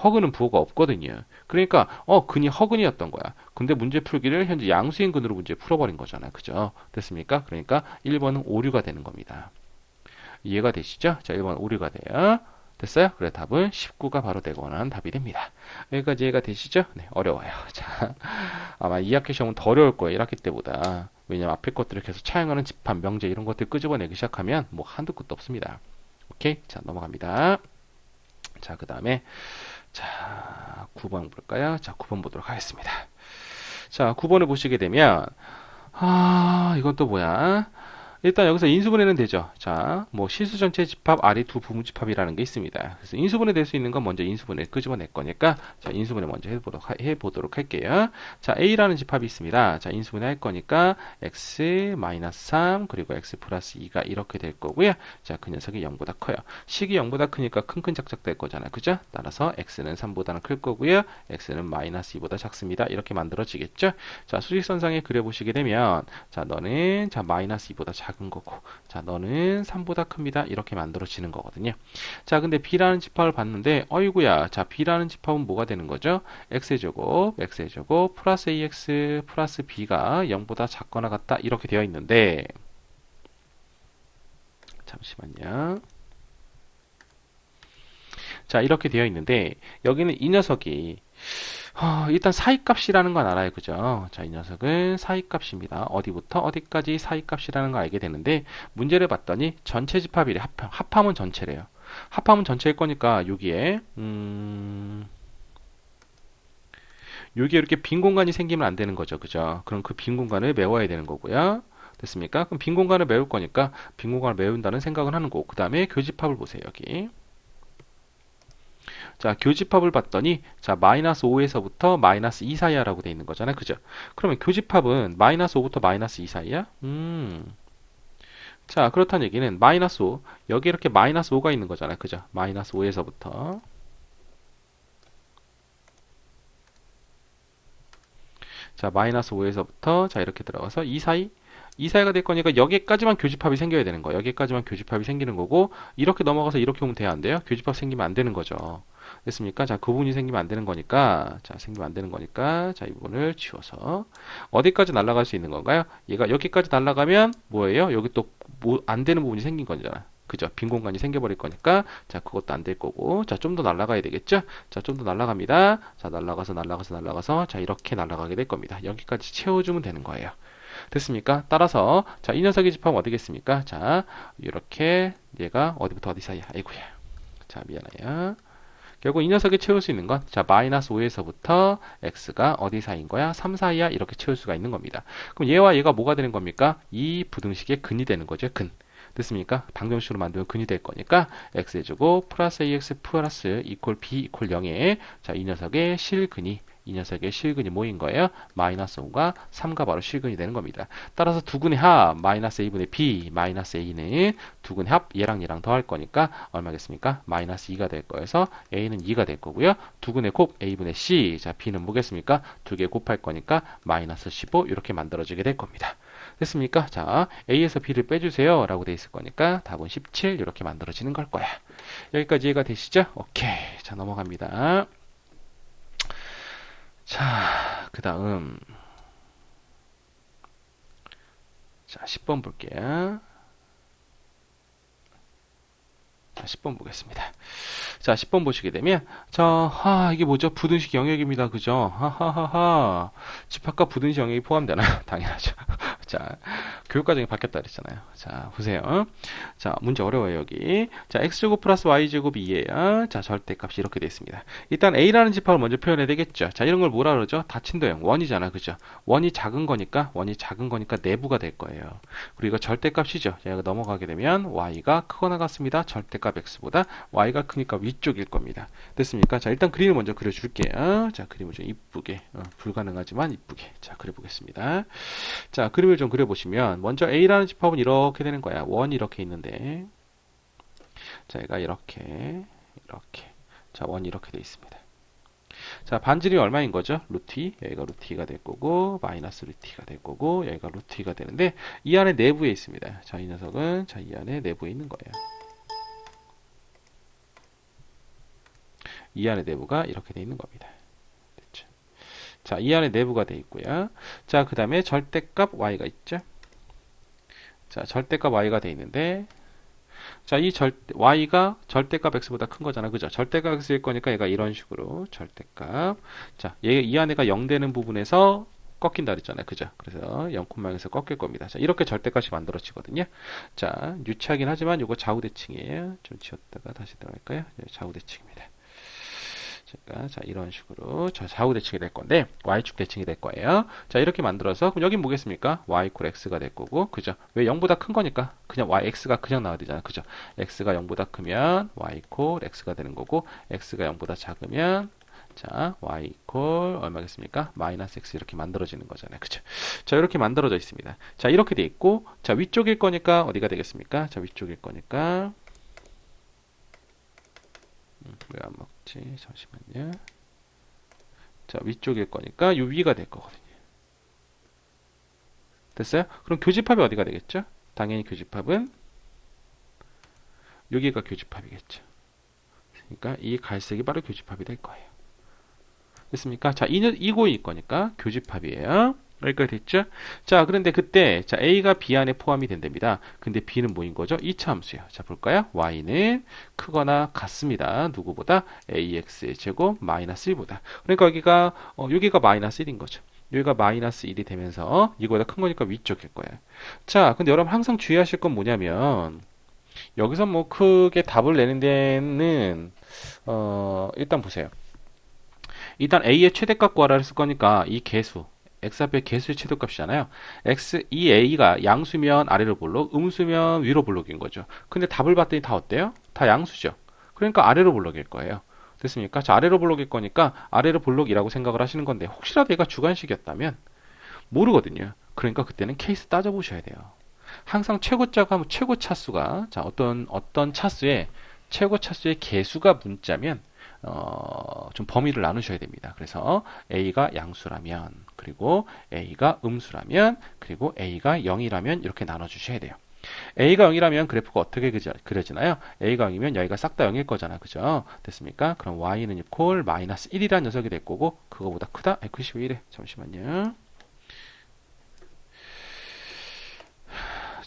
허근은 부호가 없거든요. 그러니까 근이 허근이었던 거야. 근데 문제 풀기를 현재 양수인 근으로 문제 풀어버린 거잖아. 그죠? 됐습니까? 그러니까 1번은 오류가 되는 겁니다. 이해가 되시죠? 자, 1번 오류가 돼요. 됐어요? 그래 답은 19가 바로 되거나 답이 됩니다. 여기까지 이해가 되시죠? 네, 어려워요. 자, 아마 2학기 시험은 더 어려울 거예요. 1학기 때보다. 왜냐면 앞에 것들을 계속 차용하는 집합, 명제 이런 것들 끄집어내기 시작하면 뭐 한두 끝도 없습니다. 오케이? 자, 넘어갑니다. 자, 그 다음에 자, 9번 볼까요? 자, 9번 보도록 하겠습니다. 자, 9번을 보시게 되면 이건 또 뭐야? 일단 여기서 인수분해는 되죠. 자, 뭐 실수 전체 집합, 아래 두 부분 집합이라는 게 있습니다. 그래서 인수분해 될 수 있는 건 먼저 인수분해 끄집어낼 거니까, 자, 인수분해 먼저 해보도록 할게요. 자, A라는 집합이 있습니다. 자, 인수분해 할 거니까, x-3, 그리고 x 플러스 2가 이렇게 될 거고요. 자, 그 녀석이 0보다 커요. 식이 0보다 크니까 큰 작작 될 거잖아요. 그죠? 따라서 x는 3보다는 클 거고요. x는 마이너스 2보다 작습니다. 이렇게 만들어지겠죠? 자, 수직선상에 그려보시게 되면, 자, 너는, 자, 마이너스 2보다 작은 거고, 자, 너는 3보다 큽니다. 이렇게 만들어지는 거거든요. 자, 근데 B라는 집합을 봤는데, 어이구야. 자, B라는 집합은 뭐가 되는 거죠? x의 제곱 플러스 ax 플러스 b가 0보다 작거나 같다. 이렇게 되어 있는데, 잠시만요. 자, 이렇게 되어 있는데, 여기는 이 녀석이 일단 사이값이라는 건 알아요. 그죠? 자, 이 녀석은 사이값입니다. 어디부터 어디까지 사이값이라는 걸 알게 되는데, 문제를 봤더니 전체 집합이래. 합함은 전체래요. 합함은 전체일 거니까 여기에 여기에 이렇게 빈 공간이 생기면 안 되는 거죠. 그죠? 그럼 그 빈 공간을 메워야 되는 거고요. 됐습니까? 그럼 빈 공간을 메울 거니까 빈 공간을 메운다는 생각을 하는 거고, 그 다음에 교집합을 보세요. 여기. 자, 교집합을 봤더니, 자, 마이너스 5에서부터 마이너스 2 사이야라고 돼 있는 거잖아요. 그죠? 그러면 교집합은 마이너스 5부터 마이너스 2 사이야? 자, 그렇다는 얘기는 마이너스 5, 여기 이렇게 마이너스 5가 있는 거잖아요. 그죠? 마이너스 5에서부터. 자, 마이너스 5에서부터, 자, 이렇게 들어가서 2 사이? 2 사이가 될 거니까 여기까지만 교집합이 생겨야 되는 거예요. 여기까지만 교집합이 생기는 거고, 이렇게 넘어가서 이렇게 오면 돼야 안 돼요? 교집합 생기면 안 되는 거죠. 됐습니까? 자, 그 부분이 생기면 안 되는 거니까, 자, 생기면 안 되는 거니까, 자, 이 부분을 치워서, 어디까지 날아갈 수 있는 건가요? 얘가 여기까지 날아가면, 뭐예요? 여기 또, 뭐, 안 되는 부분이 생긴 거잖아. 그죠? 빈 공간이 생겨버릴 거니까, 자, 그것도 안 될 거고, 자, 좀 더 날아가야 되겠죠? 자, 좀 더 날아갑니다. 자, 날아가서, 자, 이렇게 날아가게 될 겁니다. 여기까지 채워주면 되는 거예요. 됐습니까? 따라서, 자, 이 녀석의 집합은 어디겠습니까? 자, 이렇게, 얘가 어디부터 어디 사이야? 아이고야. 자, 미안해요. 결국 이 녀석이 채울 수 있는 건, 자, 마이너스 5에서부터 x가 어디 사이인 거야? 3 사이야? 이렇게 채울 수가 있는 겁니다. 그럼 얘와 얘가 뭐가 되는 겁니까? 이 부등식의 근이 되는 거죠. 근. 됐습니까? 방정식으로 만들면 근이 될 거니까 x의 제곱 플러스 ax 플러스 이퀄 b 이퀄 0에 자, 이 녀석의 실근이 이 녀석의 실근이 모인 거예요. 마이너스 5가 3가 바로 실근이 되는 겁니다. 따라서 두근의 합 마이너스 a분의 b 마이너스 a는 두근의 합 얘랑 얘랑 더할 거니까 얼마겠습니까? 마이너스 2가 될 거여서 a는 2가 될 거고요. 두근의 곱 a분의 c, 자 b는 뭐겠습니까? 두 개 곱할 거니까 마이너스 15 이렇게 만들어지게 될 겁니다. 됐습니까? 자, A에서 B를 빼주세요 라고 돼 있을 거니까 답은 17 이렇게 만들어지는 걸 거야. 여기까지 이해가 되시죠? 오케이. 자, 넘어갑니다. 자, 그 다음 자, 10번 볼게요. 자, 10번 보겠습니다. 자, 10번 보시게 되면, 자, 이게 뭐죠? 부등식 영역입니다. 그죠? 하하하하. 집합과 부등식 영역이 포함되나요? 당연하죠. 자, 교육과정이 바뀌었다 그랬잖아요. 자, 보세요. 자, 문제 어려워요, 여기. 자, x제곱 플러스 y제곱이 2예요. 자, 절대값이 이렇게 되어 있습니다. 일단 a라는 집합을 먼저 표현해야 되겠죠. 자, 이런 걸 뭐라 그러죠? 다친도형, 원이잖아. 그죠? 원이 작은 거니까 내부가 될 거예요. 그리고 이거 절대값이죠. 자, 이거 넘어가게 되면 y가 크거나 같습니다. 절대값 x보다 y가 크니까 위쪽일 겁니다. 됐습니까? 자, 일단 그림을 먼저 그려줄게요. 자, 그림을 좀 이쁘게, 불가능하지만 이쁘게. 자, 그려보겠습니다. 자, 그림을 좀 그려보시면, 먼저 A라는 집합은 이렇게 되는 거야. 원이 이렇게 있는데, 자, 얘가 이렇게. 자, 원이 이렇게 돼 있습니다. 자, 반지름이 얼마인 거죠? 루트 2. 여기가 루트 2가 될 거고, 마이너스 루트 2가 될 거고, 여기가 루트 2가 되는데, 이 안에 내부에 있습니다. 자, 이 녀석은, 자, 이 안에 내부에 있는 거예요. 이 안에 내부가 이렇게 돼 있는 겁니다. 됐죠? 자, 이 안에 내부가 돼 있고요. 자, 그 다음에 절대값 y가 있죠? 자, 절대값 y가 돼 있는데, 자, y가 절대값 x보다 큰 거잖아. 그죠? 절대값 x일 거니까 얘가 이런 식으로 절대값. 자, 이 안에가 0 되는 부분에서 꺾인다 그랬잖아요. 그죠? 그래서 0,0에서 꺾일 겁니다. 자, 이렇게 절대값이 만들어지거든요. 자, 유치하긴 하지만 이거 좌우대칭이에요. 좀 지웠다가 다시 들어갈까요? 좌우대칭입니다. 자, 이런 식으로 좌우 대칭이 될 건데 y축 대칭이 될 거예요. 자, 이렇게 만들어서 그럼 여긴 뭐겠습니까? y = x가 될 거고, 그죠? 왜 0보다 큰 거니까 그냥 x가 그냥 나와야 되잖아. 그죠? x가 0보다 크면 y = x가 되는 거고, x가 0보다 작으면 자, y = 얼마겠습니까? 마이너스 x 이렇게 만들어지는 거잖아요. 그죠? 자, 이렇게 만들어져 있습니다. 자, 이렇게 돼 있고, 자, 위쪽일 거니까 어디가 되겠습니까? 자, 위쪽일 거니까 왜 안 먹지? 잠시만요. 자, 위쪽일 거니까 이 위가 될 거거든요. 됐어요? 그럼 교집합이 어디가 되겠죠? 당연히 교집합은 여기가 교집합이겠죠. 그러니까 이 갈색이 바로 교집합이 될 거예요. 됐습니까? 자, 이고일 거니까 교집합이에요. 여기까지 됐죠? 자, 그런데 그때 자, A가 B 안에 포함이 된답니다. 근데 B는 뭐인 거죠? 2차 함수예요. 자, 볼까요? Y는 크거나 같습니다. 누구보다? AX의 제곱 마이너스 1보다. 그러니까 여기가 마이너스 1인 거죠. 여기가 마이너스 1이 되면서 이거보다 큰 거니까 위쪽일 거예요. 자, 근데 여러분 항상 주의하실 건 뭐냐면 여기서 뭐 크게 답을 내는 데는 일단 보세요. 일단 A의 최대값 구하라 했을 거니까 이 개수 x 앞에 개수의 최대값이잖아요. 이 a가 양수면 아래로 볼록, 음수면 위로 볼록인 거죠. 근데 답을 봤더니 다 어때요? 다 양수죠. 그러니까 아래로 볼록일 거예요. 됐습니까? 자, 아래로 볼록일 거니까 아래로 볼록이라고 생각을 하시는 건데, 혹시라도 얘가 주관식이었다면 모르거든요. 그러니까 그때는 케이스 따져보셔야 돼요. 항상 최고차가 최고 차수가, 자, 어떤 차수의 최고 차수의 개수가 문자면 좀 범위를 나누셔야 됩니다. 그래서 A가 양수라면, 그리고 A가 음수라면, 그리고 A가 0이라면 이렇게 나눠주셔야 돼요. A가 0이라면 그래프가 어떻게 그려지나요? A가 0이면 여기가 싹 다 0일 거잖아. 그죠? 됐습니까? 그럼 Y는 이퀄 마이너스 1이라는 녀석이 될 거고, 그거보다 크다? 글씨 왜 이래? 잠시만요.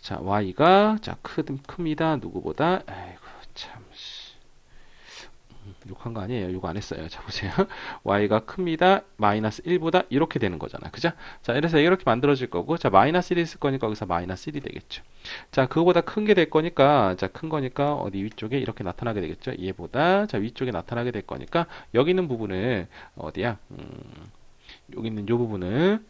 자, Y가, 자, 큽니다. 누구보다? 아이고, 참. 욕한 거 아니에요. 욕 안 했어요. 자, 보세요. y가 큽니다. 마이너스 1보다 이렇게 되는 거잖아. 그죠? 자, 이래서 이렇게 만들어질 거고, 자, 마이너스 1이 있을 거니까 여기서 마이너스 1이 되겠죠. 자, 그거보다 큰 게 될 거니까, 자, 큰 거니까 어디 위쪽에 이렇게 나타나게 되겠죠. 얘보다, 자, 위쪽에 나타나게 될 거니까, 여기 있는 부분을, 어디야? 여기 있는 요 부분을,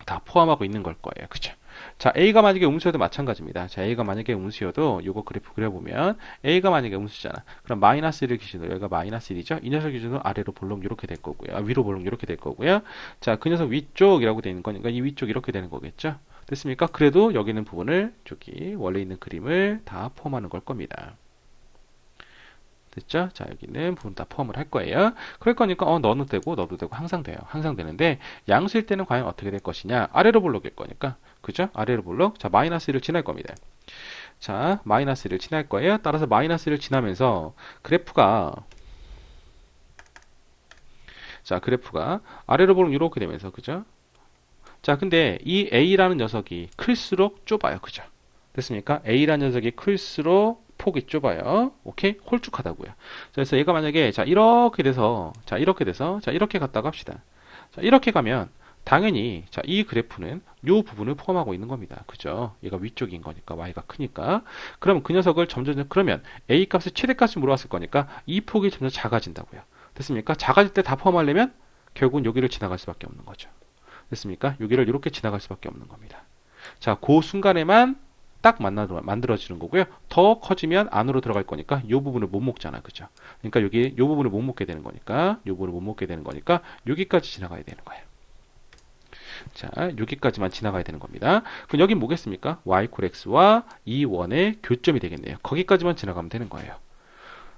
다 포함하고 있는 걸 거예요. 그죠? 자, A가 만약에 음수여도 마찬가지입니다. 자, A가 만약에 음수여도 요거 그래프 그려보면 A가 만약에 음수잖아. 그럼 마이너스 1을 기준으로 여기가 마이너스 1이죠. 이 녀석 기준으로 아래로 볼록 이렇게 될 거고요. 위로 볼록 이렇게 될 거고요. 자, 그 녀석 위쪽이라고 되는 거니까 이 위쪽 이렇게 되는 거겠죠. 됐습니까? 그래도 여기 있는 부분을 저기 원래 있는 그림을 다 포함하는 걸 겁니다. 됐죠? 자, 여기는 부분 다 포함을 할 거예요. 그럴 거니까 넣어도 되고 항상 돼요. 항상 되는데 양수일 때는 과연 어떻게 될 것이냐? 아래로 볼록일 거니까. 그죠? 아래로 볼록. 자, 마이너스 1을 지날 겁니다. 자, 마이너스 1을 지날 거예요. 따라서 마이너스 1을 지나면서 그래프가 아래로 볼록 이렇게 되면서 그죠? 자, 근데 이 A라는 녀석이 클수록 좁아요. 그죠? 됐습니까? A라는 녀석이 클수록 폭이 좁아요. 오케이? 홀쭉하다고요. 그래서 얘가 만약에 이렇게 갔다고 합시다. 자, 이렇게 가면 당연히 이 그래프는 이 부분을 포함하고 있는 겁니다. 그죠? 얘가 위쪽인 거니까 y가 크니까. 그럼 그 녀석을 그러면 A 값을 최대값을 물어왔을 거니까 이 폭이 점점 작아진다고요. 됐습니까? 작아질 때 다 포함하려면 결국은 여기를 지나갈 수밖에 없는 거죠. 됐습니까? 여기를 이렇게 지나갈 수밖에 없는 겁니다. 자, 그 순간에만 딱 만들어지는 거고요. 더 커지면 안으로 들어갈 거니까 이 부분을 못 먹잖아. 그죠? 그러니까 이 부분을 못 먹게 되는 거니까 여기까지 지나가야 되는 거예요. 자, 여기까지만 지나가야 되는 겁니다. 그럼 여긴 뭐겠습니까? y x와 이 원의 교점이 되겠네요. 거기까지만 지나가면 되는 거예요.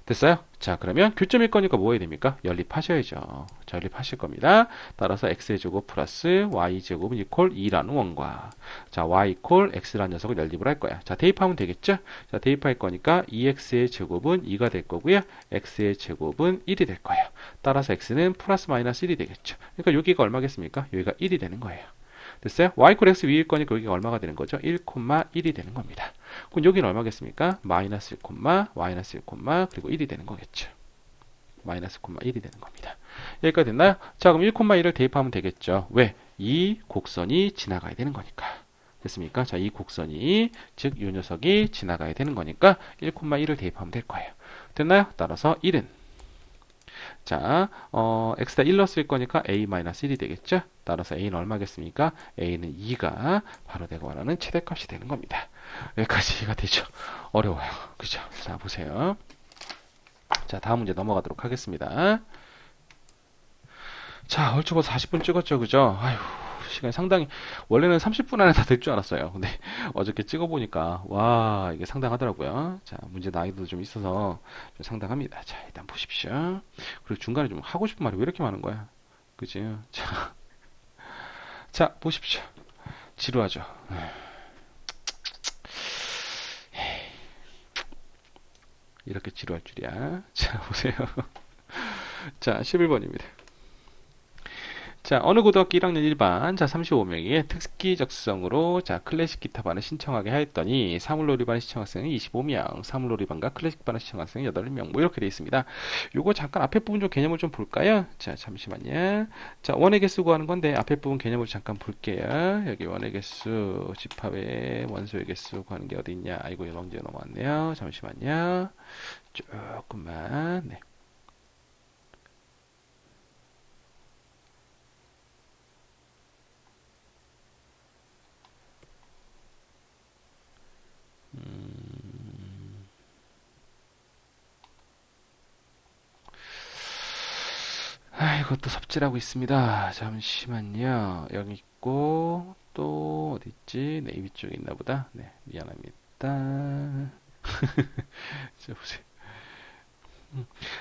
됐어요? 자, 그러면 교점일 거니까 뭐 해야 됩니까? 연립하셔야죠. 자, 연립하실 겁니다. 따라서 x제곱 플러스 y제곱은 이퀄 2라는 원과 자, y 이퀄 x라는 녀석을 연립을 할 거야. 자, 대입하면 되겠죠? 자, 대입할 거니까 2x의 제곱은 2가 될 거고요. x의 제곱은 1이 될 거예요. 따라서 x는 플러스 마이너스 1이 되겠죠. 그러니까 여기가 얼마겠습니까? 여기가 1이 되는 거예요. 됐어요? y 이퀄 x 위일 거니까 여기가 얼마가 되는 거죠? 1,1이 되는 겁니다. 그럼 여기는 얼마겠습니까? 마이너스 1, 마이너스 1, 그리고 1이 되는 거겠죠. 마이너스 1이 되는 겁니다. 여기까지 됐나요? 자, 그럼 1,1을 대입하면 되겠죠. 왜? 이 곡선이 지나가야 되는 거니까. 됐습니까? 자, 이 곡선이, 즉, 이 녀석이 지나가야 되는 거니까 1,1을 대입하면 될 거예요. 됐나요? 따라서 1은 자, x다 1 넣었을 거니까 a-1이 되겠죠? 따라서 a는 얼마겠습니까? a는 2가 바로 내가 원하는 최대값이 되는 겁니다. 여기까지 이해가 되죠? 어려워요. 그죠? 자, 보세요. 자, 다음 문제 넘어가도록 하겠습니다. 자, 얼추 벌써 40분 찍었죠? 그죠? 아휴, 시간이 상당히, 원래는 30분 안에 다 될 줄 알았어요. 근데 어저께 찍어보니까, 와, 이게 상당하더라고요. 자, 문제 난이도 좀 있어서 좀 상당합니다. 자, 일단 보십시오. 그리고 중간에 좀 하고 싶은 말이 왜 이렇게 많은 거야? 그지? 자, 자, 보십시오. 지루하죠? 이렇게 지루할 줄이야. 자, 보세요. 자, 11번입니다. 자, 어느 고등학교 1학년 1반, 자, 35명이 특기 적성으로, 자, 클래식 기타반을 신청하게 하였더니, 사물놀이반 신청 학생이 25명, 사물놀이반과 클래식반을 신청 학생이 8명, 뭐 이렇게 되어 있습니다. 요거 잠깐 앞에 부분 좀 개념을 좀 볼까요? 자, 잠시만요. 자, 원의 개수 구하는 건데, 앞에 부분 개념을 잠깐 볼게요. 여기 원의 개수, 집합의 원소의 개수 구하는 게 어디 있냐? 아이고, 이거 문제 넘어왔네요. 잠시만요. 조금만, 네. 이것도 삽질하고 있습니다. 잠시만요. 여기 있고, 또, 어디 있지? 네, 위쪽에 있나 보다. 네, 미안합니다. 자, 보세요.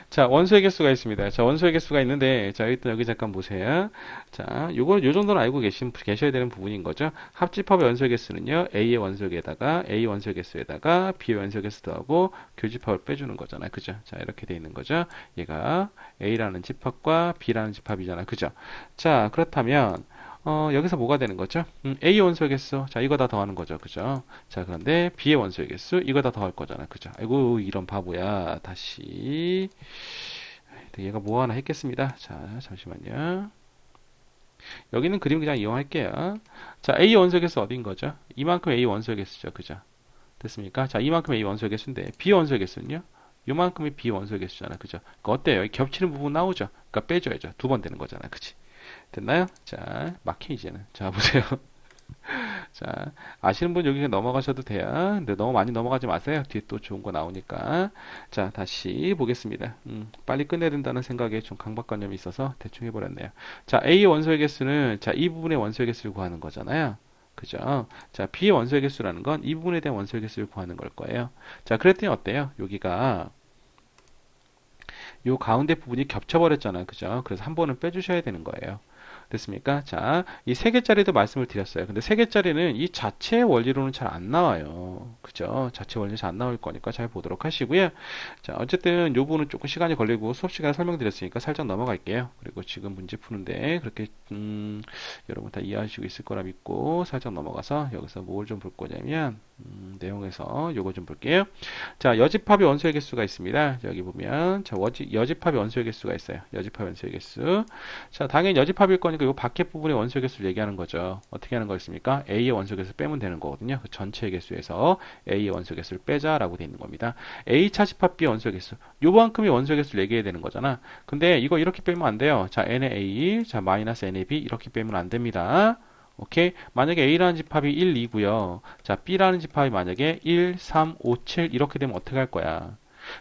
자, 원소의 개수가 있습니다. 자, 원소의 개수가 있는데, 자, 일단 여기 잠깐 보세요. 자, 요 정도는 알고 계셔야 되는 부분인 거죠. 합집합의 원소의 개수는요, A의 원소에다가, A 원소의 개수에다가, B의 원소의 개수 더하고, 교집합을 빼주는 거잖아요. 그죠? 자, 이렇게 돼 있는 거죠. 얘가 A라는 집합과 B라는 집합이잖아요. 그죠? 자, 그렇다면, 여기서 뭐가 되는 거죠? A 원소의 개수. 자, 이거 다 더하는 거죠. 그죠? 자, 그런데 B의 원소의 개수. 이거 다 더할 거잖아요. 그죠? 아이고, 이런 바보야. 다시. 얘가 뭐 하나 했겠습니다. 자, 잠시만요. 여기는 그림 그냥 이용할게요. 자, A 원소의 개수 어디인 거죠? 이만큼 A 원소의 개수죠. 그죠? 됐습니까? 자, 이만큼 A 원소의 개수인데, B 원소의 개수는요? 요만큼이 B 원소의 개수잖아요. 그죠? 그러니까 어때요? 겹치는 부분 나오죠? 그러니까 빼줘야죠. 2번 되는 거잖아요. 그치? 됐나요? 자, 막혀 이제는. 자, 보세요. 자, 아시는 분 여기 넘어가셔도 돼요. 근데 너무 많이 넘어가지 마세요. 뒤에 또 좋은 거 나오니까. 자, 다시 보겠습니다. 빨리 끝내야 된다는 생각에 좀 강박관념이 있어서 대충 해버렸네요. 자, A의 원소의 개수는 자, 이 부분의 원소의 개수를 구하는 거잖아요. 그죠? 자, B의 원소의 개수라는 건 이 부분에 대한 원소의 개수를 구하는 걸 거예요. 자, 그랬더니 어때요? 여기가 요 가운데 부분이 겹쳐버렸잖아요. 그죠? 그래서 한 번은 빼주셔야 되는 거예요. 됐습니까? 자, 이 세 개짜리도 말씀을 드렸어요. 근데 세 개짜리는 이 자체의 원리로는 잘 안 나와요. 그죠? 자체 원리 잘 안 나올 거니까 잘 보도록 하시고요. 자, 어쨌든 요 부분은 조금 시간이 걸리고 수업 시간에 설명드렸으니까 살짝 넘어갈게요. 그리고 지금 문제 푸는데 그렇게 여러분 다 이해하시고 있을 거라 믿고 살짝 넘어가서 여기서 뭘 좀 볼 거냐면 내용에서 요거 좀 볼게요. 자, 여집합의 원소의 개수가 있습니다. 여기 보면 자, 여집합의 원소의 개수가 있어요. 여집합의 원소의 개수. 자, 당연히 여집합일 거니까 요 밖에 부분의 원소의 개수를 얘기하는 거죠. 어떻게 하는 거였습니까? A의 원소의 개수 빼면 되는 거거든요. 그 전체의 개수에서 A의 원소의 개수를 빼자라고 되어 있는 겁니다. A 차집합 B의 원소의 개수. 요만큼의 원소의 개수를 얘기해야 되는 거잖아. 근데 이거 이렇게 빼면 안 돼요. 자, N의 A, 자, 마이너스 N의 B 이렇게 빼면 안 됩니다. 오케이? 만약에 A라는 집합이 1, 2고요. 자, B라는 집합이 만약에 1, 3, 5, 7 이렇게 되면 어떻게 할 거야?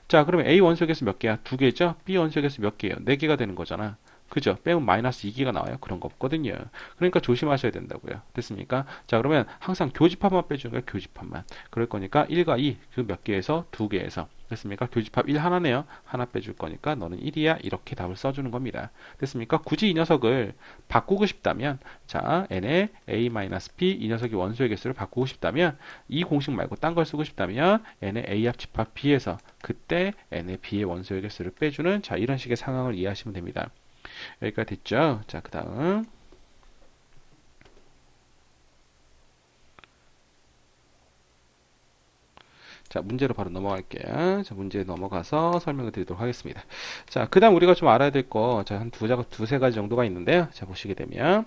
자, 그러면 A 원소의 개수 몇 개야? 두 개죠? B 원소의 개수 몇 개예요? 네 개가 되는 거잖아. 그죠? 빼면 마이너스 2개가 나와요. 그런 거 없거든요. 그러니까 조심하셔야 된다고요. 됐습니까? 자, 그러면 항상 교집합만 빼주는 거예요. 교집합만. 그럴 거니까 1과 2, 그 몇 개에서 두 개에서. 됐습니까? 교집합 1 하나네요. 하나 빼줄 거니까 너는 1이야. 이렇게 답을 써주는 겁니다. 됐습니까? 굳이 이 녀석을 바꾸고 싶다면, 자, n의 a-b 이 녀석의 원소의 개수를 바꾸고 싶다면, 이 공식 말고 딴 걸 쓰고 싶다면, n의 a 합집합 b에서 그때 n의 b의 원소의 개수를 빼주는 자, 이런 식의 상황을 이해하시면 됩니다. 여기까지 됐죠? 자, 그 다음. 자, 문제로 바로 넘어갈게요. 자, 문제에 넘어가서 설명을 드리도록 하겠습니다. 자, 그 다음 우리가 좀 알아야 될 거, 자, 한 두세 가지 정도가 있는데요. 자, 보시게 되면,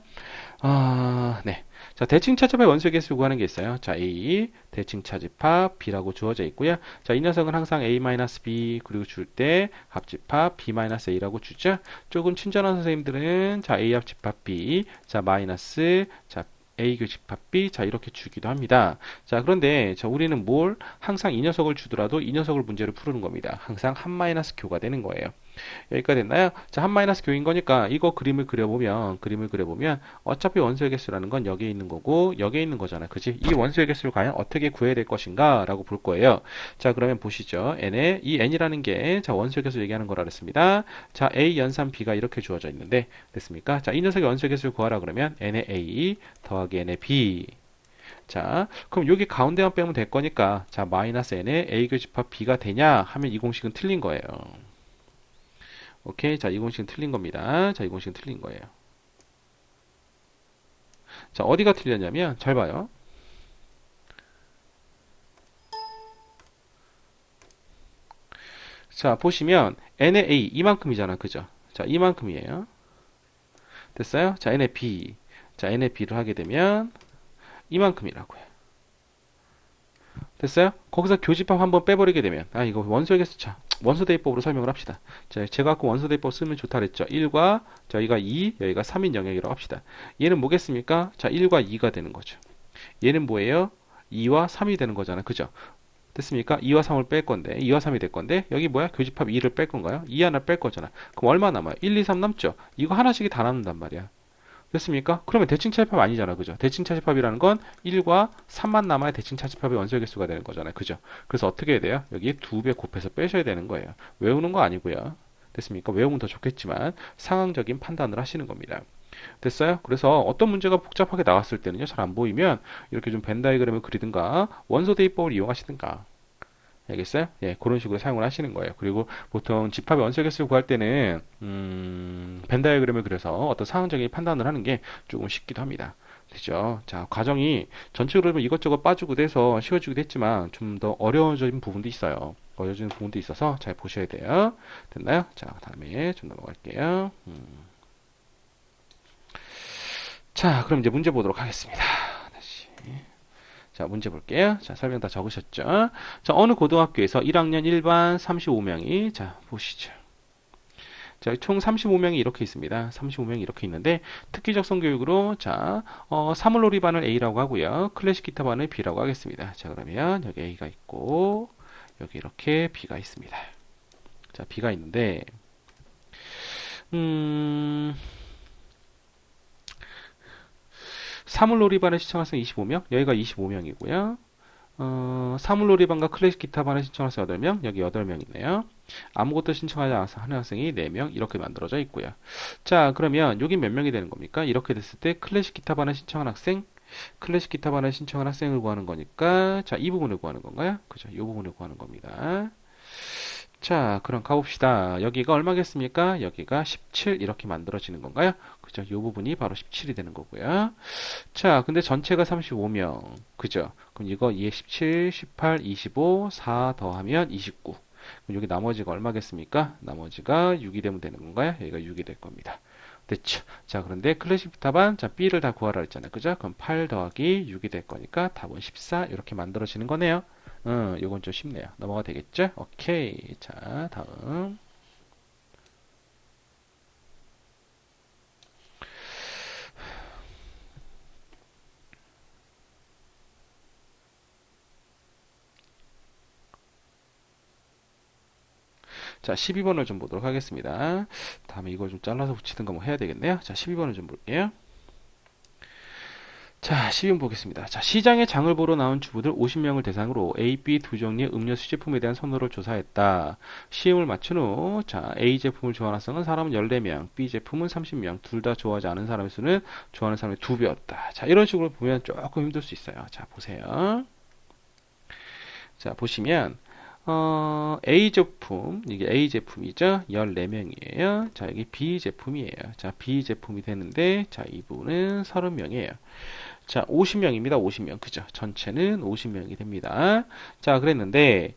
네. 자, 대칭 차집합의 원소의 개수를 구하는 게 있어요. 자, A, 대칭 차집합, B라고 주어져 있고요. 자, 이 녀석은 항상 A-B, 그리고 줄 때 합집합 B-A라고 주죠. 조금 친절한 선생님들은, 자, A 합집합 B, 자, 마이너스, 자, A 교집합 B, 자, 이렇게 주기도 합니다. 자, 그런데, 자, 우리는 항상 이 녀석을 주더라도 이 녀석을 문제로 푸는 겁니다. 항상 한 마이너스 교가 되는 거예요. 여기까지 됐나요? 자, 한 마이너스 교인 거니까 이거 그림을 그려보면 어차피 원소의 개수라는 건 여기에 있는 거고 여기에 있는 거잖아. 그지? 이 원소의 개수를 과연 어떻게 구해야 될 것인가 라고 볼 거예요. 자, 그러면 보시죠. n에 이 n이라는 게 자, 원소의 개수 얘기하는 거라 그랬습니다. 자, a 연산 b가 이렇게 주어져 있는데 됐습니까? 자, 이 녀석의 원소의 개수를 구하라 그러면 n의 a 더하기 n의 b. 자, 그럼 여기 가운데만 빼면 될 거니까 자, 마이너스 n의 a 교집합 b가 되냐 하면 이 공식은 틀린 거예요. 오케이. 자, 이 공식은 틀린 겁니다. 자, 이 공식은 틀린 거예요. 자, 어디가 틀렸냐면, 잘 봐요. 자, 보시면, n의 a, 이만큼이잖아. 그죠? 자, 이만큼이에요. 됐어요? 자, n의 b. 자, n의 b를 하게 되면, 이만큼이라고요. 됐어요? 거기서 교집합 한번 빼버리게 되면, 이거 원소의 개수, 자, 원소대입법으로 설명을 합시다. 자, 제가 아까 원소대입법 쓰면 좋다 그랬죠. 1과, 자, 여기가 2, 여기가 3인 영역이라고 합시다. 얘는 뭐겠습니까? 자, 1과 2가 되는 거죠. 얘는 뭐예요? 2와 3이 되는 거잖아. 그죠? 됐습니까? 2와 3을 뺄 건데, 2와 3이 될 건데, 여기 뭐야? 교집합 2를 뺄 건가요? 2 하나 뺄 거잖아. 그럼 얼마 남아요? 1, 2, 3 남죠? 이거 하나씩이 다 남는단 말이야. 됐습니까? 그러면 대칭 차집합 아니잖아. 그죠? 대칭 차집합이라는 건 1과 3만 남아야 대칭 차집합의 원소의 개수가 되는 거잖아요. 그죠? 그래서 어떻게 해야 돼요? 여기 2배 곱해서 빼셔야 되는 거예요. 외우는 거 아니고요. 됐습니까? 외우면 더 좋겠지만 상황적인 판단을 하시는 겁니다. 됐어요? 그래서 어떤 문제가 복잡하게 나왔을 때는요. 잘 안 보이면 이렇게 좀 벤 다이그램을 그리든가 원소 대입법을 이용하시든가 알겠어요? 예, 그런 식으로 사용을 하시는 거예요. 그리고 보통 집합의 원소의 개수를 구할 때는 벤 다이어그램을 그려서 어떤 상황적인 판단을 하는 게 조금 쉽기도 합니다. 되죠? 자, 과정이 전체적으로 보면 이것저것 빠지고 돼서 쉬워지기도 했지만 좀 더 어려워진 부분도 있어요. 어려워지는 부분도 있어서 잘 보셔야 돼요. 됐나요? 자, 다음에 좀 넘어갈게요. 자, 그럼 이제 문제 보도록 하겠습니다. 다시. 자, 문제 볼게요. 자, 설명 다 적으셨죠? 자, 어느 고등학교에서 1학년 1반 35명이, 자, 보시죠. 자, 총 35명이 이렇게 있습니다. 35명이 이렇게 있는데 특기적 성교육으로 자, 사물놀이 반을 A라고 하고요. 클래식 기타 반을 B라고 하겠습니다. 자, 그러면 여기 A가 있고 여기 이렇게 B가 있습니다. 자, B가 있는데 음, 사물놀이반에 신청 학생 25명, 여기가 25명이고요. 사물놀이반과 클래식 기타반에 신청 학생 8명, 여기 8명 있네요. 아무것도 신청하지 않아서 하는 학생이 4명 이렇게 만들어져 있고요. 자, 그러면 여기 몇 명이 되는 겁니까? 이렇게 됐을 때 클래식 기타반에 신청한 학생, 클래식 기타반에 신청한 학생을 구하는 거니까 자, 이 부분을 구하는 건가요? 그죠? 이 부분을 구하는 겁니다. 자, 그럼 가봅시다. 여기가 얼마겠습니까? 여기가 17 이렇게 만들어지는 건가요? 그죠? 이 부분이 바로 17이 되는 거고요. 자, 근데 전체가 35명. 그죠? 그럼 이거 2에 17, 18, 25, 4 더하면 29. 그럼 여기 나머지가 얼마겠습니까? 나머지가 6이 되면 되는 건가요? 여기가 6이 될 겁니다. 됐죠? 자, 그런데 클래식 기타반, 자, B를 다 구하라 했잖아요. 그죠? 그럼 8 더하기 6이 될 거니까 답은 14 이렇게 만들어지는 거네요. 요건 좀 쉽네요. 넘어가 되겠죠? 오케이. 자, 다음. 자, 12번을 좀 보도록 하겠습니다. 다음에 이걸 좀 잘라서 붙이든가 뭐 해야 되겠네요. 자, 12번을 좀 볼게요. 자, 12번 보겠습니다. 자, 시장에 장을 보러 나온 주부들 50명을 대상으로 A, B 두 종류의 음료수 제품에 대한 선호를 조사했다. 시험을 마친 후, 자, A 제품을 좋아하는 학생은 사람은 14명, B 제품은 30명, 둘 다 좋아하지 않은 사람의 수는 좋아하는 사람의 2배였다. 자, 이런 식으로 보면 조금 힘들 수 있어요. 자, 보세요. 자, 보시면, A 제품, 이게 A 제품이죠. 14명이에요. 자, 여기 B 제품이에요. 자, B 제품이 되는데, 자, 이 부분은 30명이에요. 자, 50명입니다. 50명. 그죠? 전체는 50명이 됩니다. 자, 그랬는데,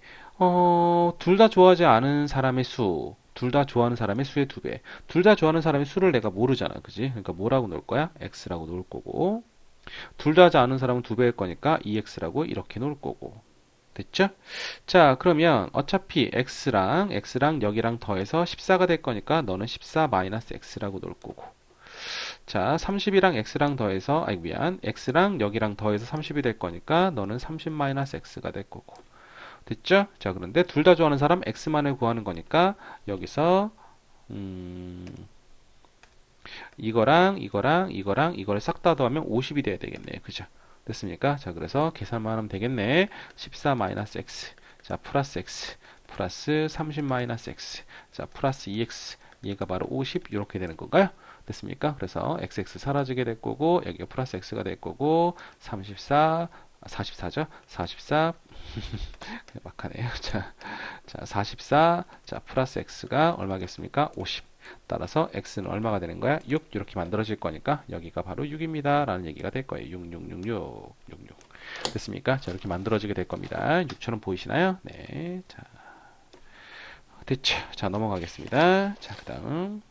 둘 다 좋아하지 않은 사람의 수, 둘 다 좋아하는 사람의 수의 2배. 둘 다 좋아하는 사람의 수를 내가 모르잖아. 그지? 그러니까 뭐라고 놓을 거야? X라고 놓을 거고. 둘 다 하지 않은 사람은 2배일 거니까 EX라고 이렇게 놓을 거고. 됐죠? 자, 그러면 어차피 X랑 여기랑 더해서 14가 될 거니까 너는 14 마이너스 X라고 놓을 거고. 자, 30이랑 X랑 더해서, 아이 미안, X랑 여기랑 더해서 30이 될 거니까 너는 30 마이너스 X가 될 거고. 됐죠? 자, 그런데 둘 다 좋아하는 사람 X만을 구하는 거니까 여기서 이거를 싹 다 더하면 50이 돼야 되겠네. 그죠? 됐습니까? 자, 그래서 계산만 하면 되겠네. 14 마이너스 X. 자, 플러스 X. 플러스 30 마이너스 X. 자, 플러스 2X. 얘가 바로 50 이렇게 되는 건가요? 됐습니까? 그래서 XX 사라지게 될 거고 여기가 플러스 X가 될 거고 34 44죠? 44 막하네요. 자, 44 자, 플러스 X가 얼마겠습니까? 50 따라서 X는 얼마가 되는 거야? 6 이렇게 만들어질 거니까 여기가 바로 6입니다 라는 얘기가 될 거예요. 66 됐습니까? 자, 이렇게 만들어지게 될 겁니다. 6처럼 보이시나요? 네. 자, 됐죠? 자, 넘어가겠습니다. 자, 그 다음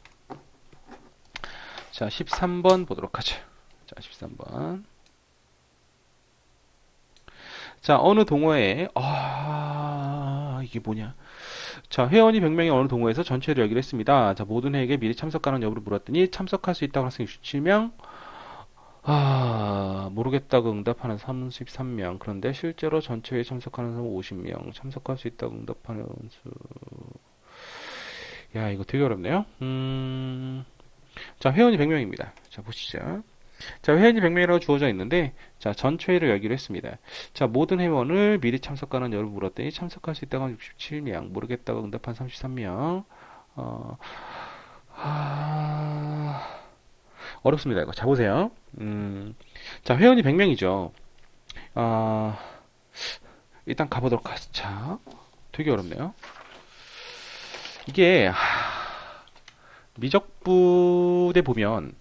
자, 13번 보도록 하죠. 자, 13번. 자, 어느 동호회에, 이게 뭐냐. 자, 회원이 100명의 어느 동호회에서 전체를 열기로 했습니다. 자, 모든 회에게 미리 참석하는 여부를 물었더니 참석할 수 있다고 학생 67명, 모르겠다고 응답하는 33명. 그런데 실제로 전체 회에 참석하는 사람은 50명. 참석할 수 있다고 응답하는 수. 야, 이거 되게 어렵네요. 자, 회원이 100명입니다. 자, 보시죠. 자, 회원이 100명이라고 주어져 있는데, 자, 전체 회를 열기로 했습니다. 자, 모든 회원을 미리 참석하는 여부를 물었더니 참석할 수 있다고 한 67명, 모르겠다고 응답한 33명. 어렵습니다, 이거. 자, 보세요. 자, 회원이 100명이죠. 일단 가보도록 하죠. 자, 되게 어렵네요. 이게, 미적분에 보면,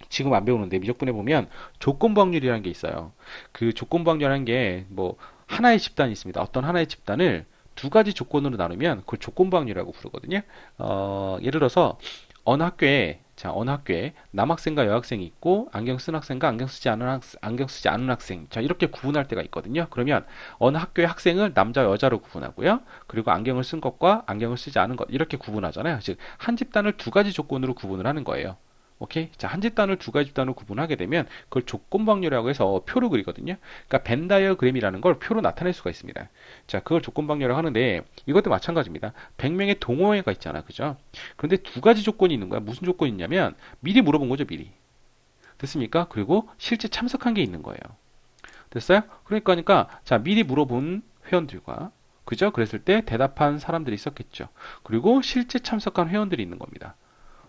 지금 안 배우는데 미적분에 보면 조건부 확률이라는 게 있어요. 그 조건부 확률이라는 게 뭐 하나의 집단이 있습니다. 어떤 하나의 집단을 두 가지 조건으로 나누면 그걸 조건부 확률이라고 부르거든요. 예를 들어서 어느 학교에 자, 어느 학교에 남학생과 여학생이 있고 안경 쓴 학생과 안경 쓰지 않은 학생. 자, 이렇게 구분할 때가 있거든요. 그러면 어느 학교의 학생을 남자, 여자로 구분하고요. 그리고 안경을 쓴 것과 안경을 쓰지 않은 것 이렇게 구분하잖아요. 즉, 한 집단을 두 가지 조건으로 구분을 하는 거예요. 오케이? 자, 한 집단을 두 가지 집단으로 구분하게 되면 그걸 조건방열이라고 해서 표로 그리거든요. 그러니까 벤 다이어그램이라는 걸 표로 나타낼 수가 있습니다. 자, 그걸 조건방열이라고 하는데 이것도 마찬가지입니다. 100명의 동호회가 있잖아. 그죠? 그런데 두 가지 조건이 있는 거야. 무슨 조건이 있냐면 미리 물어본 거죠, 미리. 됐습니까? 그리고 실제 참석한 게 있는 거예요. 됐어요? 그러니까 자, 미리 물어본 회원들과 그죠? 그랬을 때 대답한 사람들이 있었겠죠. 그리고 실제 참석한 회원들이 있는 겁니다.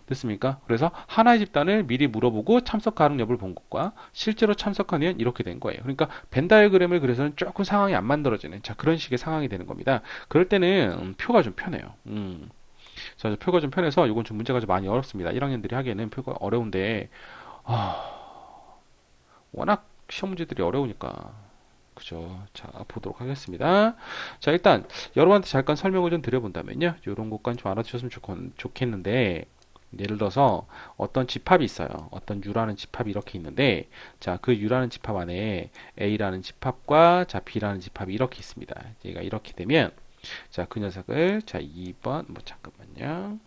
됐습니까? 그래서 하나의 집단을 미리 물어보고 참석 가능 여부를 본 것과 실제로 참석한 후엔 이렇게 된 거예요. 그러니까 벤 다이어그램을 그래서는 조금 상황이 안 만들어지는 자 그런 식의 상황이 되는 겁니다. 그럴 때는 표가 좀 편해요. 자, 표가 좀 편해서 이건 좀 문제가 좀 많이 어렵습니다. 1학년들이 하기에는 표가 어려운데 워낙 시험 문제들이 어려우니까 그죠. 자, 보도록 하겠습니다. 자, 일단 여러분한테 잠깐 설명을 좀 드려본다면요. 이런 것까지 좀 알아주셨으면 좋겠는데 예를 들어서 어떤 집합이 있어요. 어떤 U라는 집합이 이렇게 있는데 자, 그 U라는 집합 안에 A라는 집합과 자, B라는 집합이 이렇게 있습니다. 얘가 이렇게 되면 자, 그 녀석을 자, 2번 잠깐만요.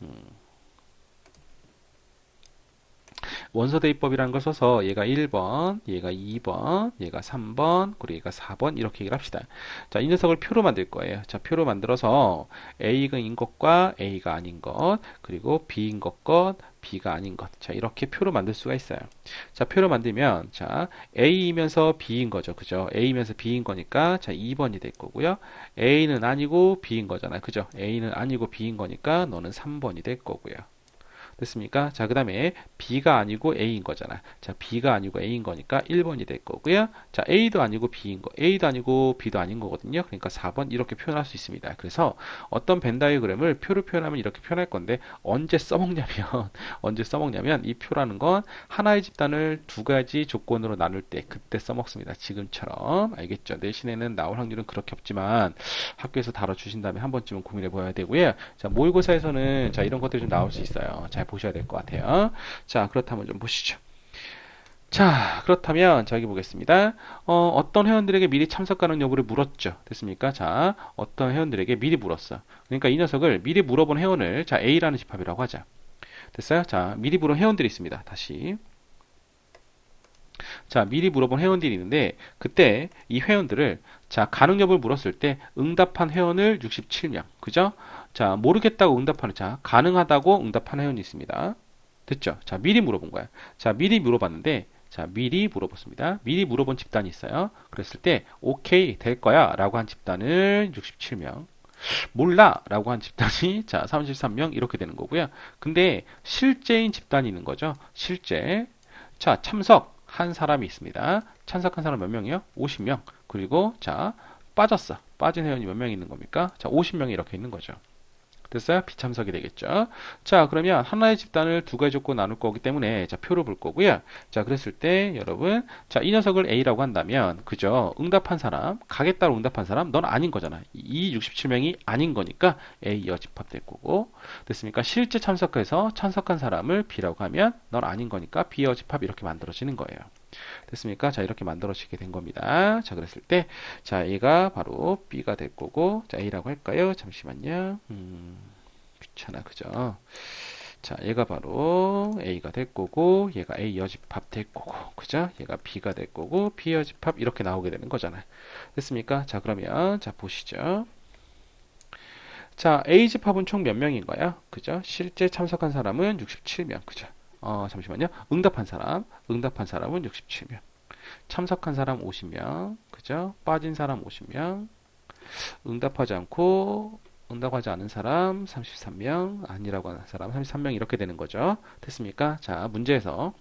원서 대입법이라는 걸 써서 얘가 1번, 얘가 2번, 얘가 3번, 그리고 얘가 4번 이렇게 얘기를 합시다. 자, 이 녀석을 표로 만들 거예요. 자, 표로 만들어서 A인 것과 A가 아닌 것, 그리고 B인 것과 B가 아닌 것. 자, 이렇게 표로 만들 수가 있어요. 자, 표로 만들면 자, A이면서 B인 거죠. 그죠? A이면서 B인 거니까 자, 2번이 될 거고요. A는 아니고 B인 거잖아요. 그죠? A는 아니고 B인 거니까 너는 3번이 될 거고요. 됐습니까? 자, 그 다음에 B가 아니고 A인 거잖아. 자, B가 아니고 A인 거니까 1번이 될 거고요. 자, A도 아니고 B인 거, A도 아니고 B도 아닌 거거든요. 그러니까 4번 이렇게 표현할 수 있습니다. 그래서 어떤 벤 다이어그램을 표로 표현하면 이렇게 표현할 건데 언제 써먹냐면 언제 써먹냐면 이 표라는 건 하나의 집단을 두 가지 조건으로 나눌 때 그때 써먹습니다. 지금처럼 알겠죠? 내신에는 나올 확률은 그렇게 없지만 학교에서 다뤄주신다면 한 번쯤은 고민해 봐야 되고요. 자, 모의고사에서는 자 이런 것들이 좀 나올 수 있어요. 잘 보셔야 될 것 같아요. 자, 그렇다면 좀 보시죠. 자, 그렇다면 자, 여기 보겠습니다. 어떤 회원들에게 미리 참석 가능 여부를 물었죠. 됐습니까? 자, 어떤 회원들에게 미리 물었어. 그러니까 이 녀석을 미리 물어본 회원을 자, A라는 집합이라고 하자. 됐어요? 자, 미리 물은 회원들이 있습니다. 다시. 자, 미리 물어본 회원들이 있는데 그때 이 회원들을 자, 가능 여부를 물었을 때 응답한 회원을 67명. 그죠? 자, 모르겠다고 응답하는 자, 가능하다고 응답한 회원이 있습니다. 됐죠? 자, 미리 물어본 거야. 자, 미리 물어봤는데 자, 미리 물어봤습니다. 미리 물어본 집단이 있어요. 그랬을 때 오케이 될 거야 라고 한 집단은 67명. 몰라 라고 한 집단이 자, 33명 이렇게 되는 거고요. 근데 실제인 집단이 있는 거죠. 실제. 자, 참석한 사람이 있습니다. 참석한 사람 몇 명이요? 50명. 그리고 자, 빠졌어. 빠진 회원이 몇 명 있는 겁니까? 자, 50명이 이렇게 있는 거죠. 됐어요? 비참석이 되겠죠. 자, 그러면 하나의 집단을 두 가지 조건 나눌 거기 때문에 자, 표로 볼 거고요. 자, 그랬을 때 여러분, 자, 이 녀석을 A라고 한다면 그죠? 응답한 사람, 가겠다고 응답한 사람, 넌 아닌 거잖아. 이 67명이 아닌 거니까 A 여집합될 거고. 됐습니까? 실제 참석해서 참석한 사람을 B라고 하면 넌 아닌 거니까 B 여집합 이렇게 만들어지는 거예요. 됐습니까? 자, 이렇게 만들어지게 된 겁니다. 자, 그랬을 때, 자, 얘가 바로 B가 될 거고, 자, A라고 할까요? 잠시만요. 귀찮아, 그죠? 자, 얘가 바로 A가 될 거고, 얘가 A 여집합 될 거고, 그죠? 얘가 B가 될 거고, B 여집합 이렇게 나오게 되는 거잖아요. 됐습니까? 자, 그러면, 자, 보시죠. 자, A 집합은 총 몇 명인가요? 그죠? 실제 참석한 사람은 67명, 그죠? 잠시만요. 응답한 사람은 67명. 참석한 사람 50명. 그죠? 빠진 사람 50명. 응답하지 않은 사람 33명. 아니라고 하는 사람 33명 이렇게 되는 거죠. 됐습니까? 자, 문제에서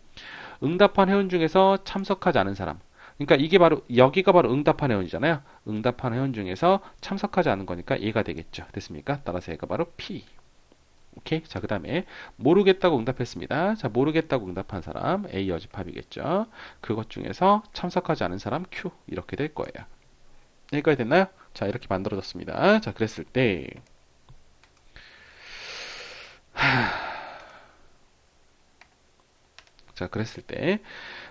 응답한 회원 중에서 참석하지 않은 사람. 그러니까 이게 바로 여기가 바로 응답한 회원이잖아요. 응답한 회원 중에서 참석하지 않은 거니까 얘가 되겠죠. 됐습니까? 따라서 얘가 바로 P. 오케이. 자, 그 다음에 모르겠다고 응답했습니다. 자, 모르겠다고 응답한 사람 A 여집합이겠죠. 그것 중에서 참석하지 않은 사람 Q 이렇게 될 거예요. 여기까지 됐나요? 자, 이렇게 만들어졌습니다. 자, 그랬을 때 자, 그랬을 때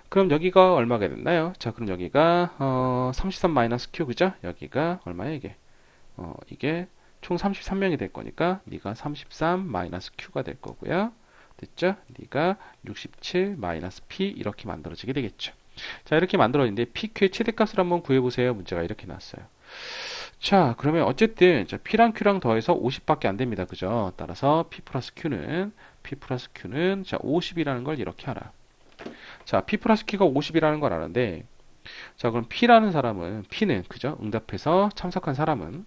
그럼 여기가 얼마가 됐나요? 자, 그럼 여기가 33 마이너스 q 그죠? 여기가 얼마야 이게? 이게 총 33명이 될 거니까 네가 33 마이너스 q가 될 거고요. 됐죠? 네가 67 마이너스 p 이렇게 만들어지게 되겠죠. 자, 이렇게 만들어졌는데 pq의 최대값을 한번 구해보세요. 문제가 이렇게 나왔어요. 자, 그러면 어쨌든 자, p랑 q랑 더해서 50밖에 안 됩니다. 그죠? 따라서 p 플러스 q는 자, 50이라는 걸 이렇게 알아. 자, p 플러스 q가 50이라는 걸 아는데 자, 그럼 p는 그죠? 응답해서 참석한 사람은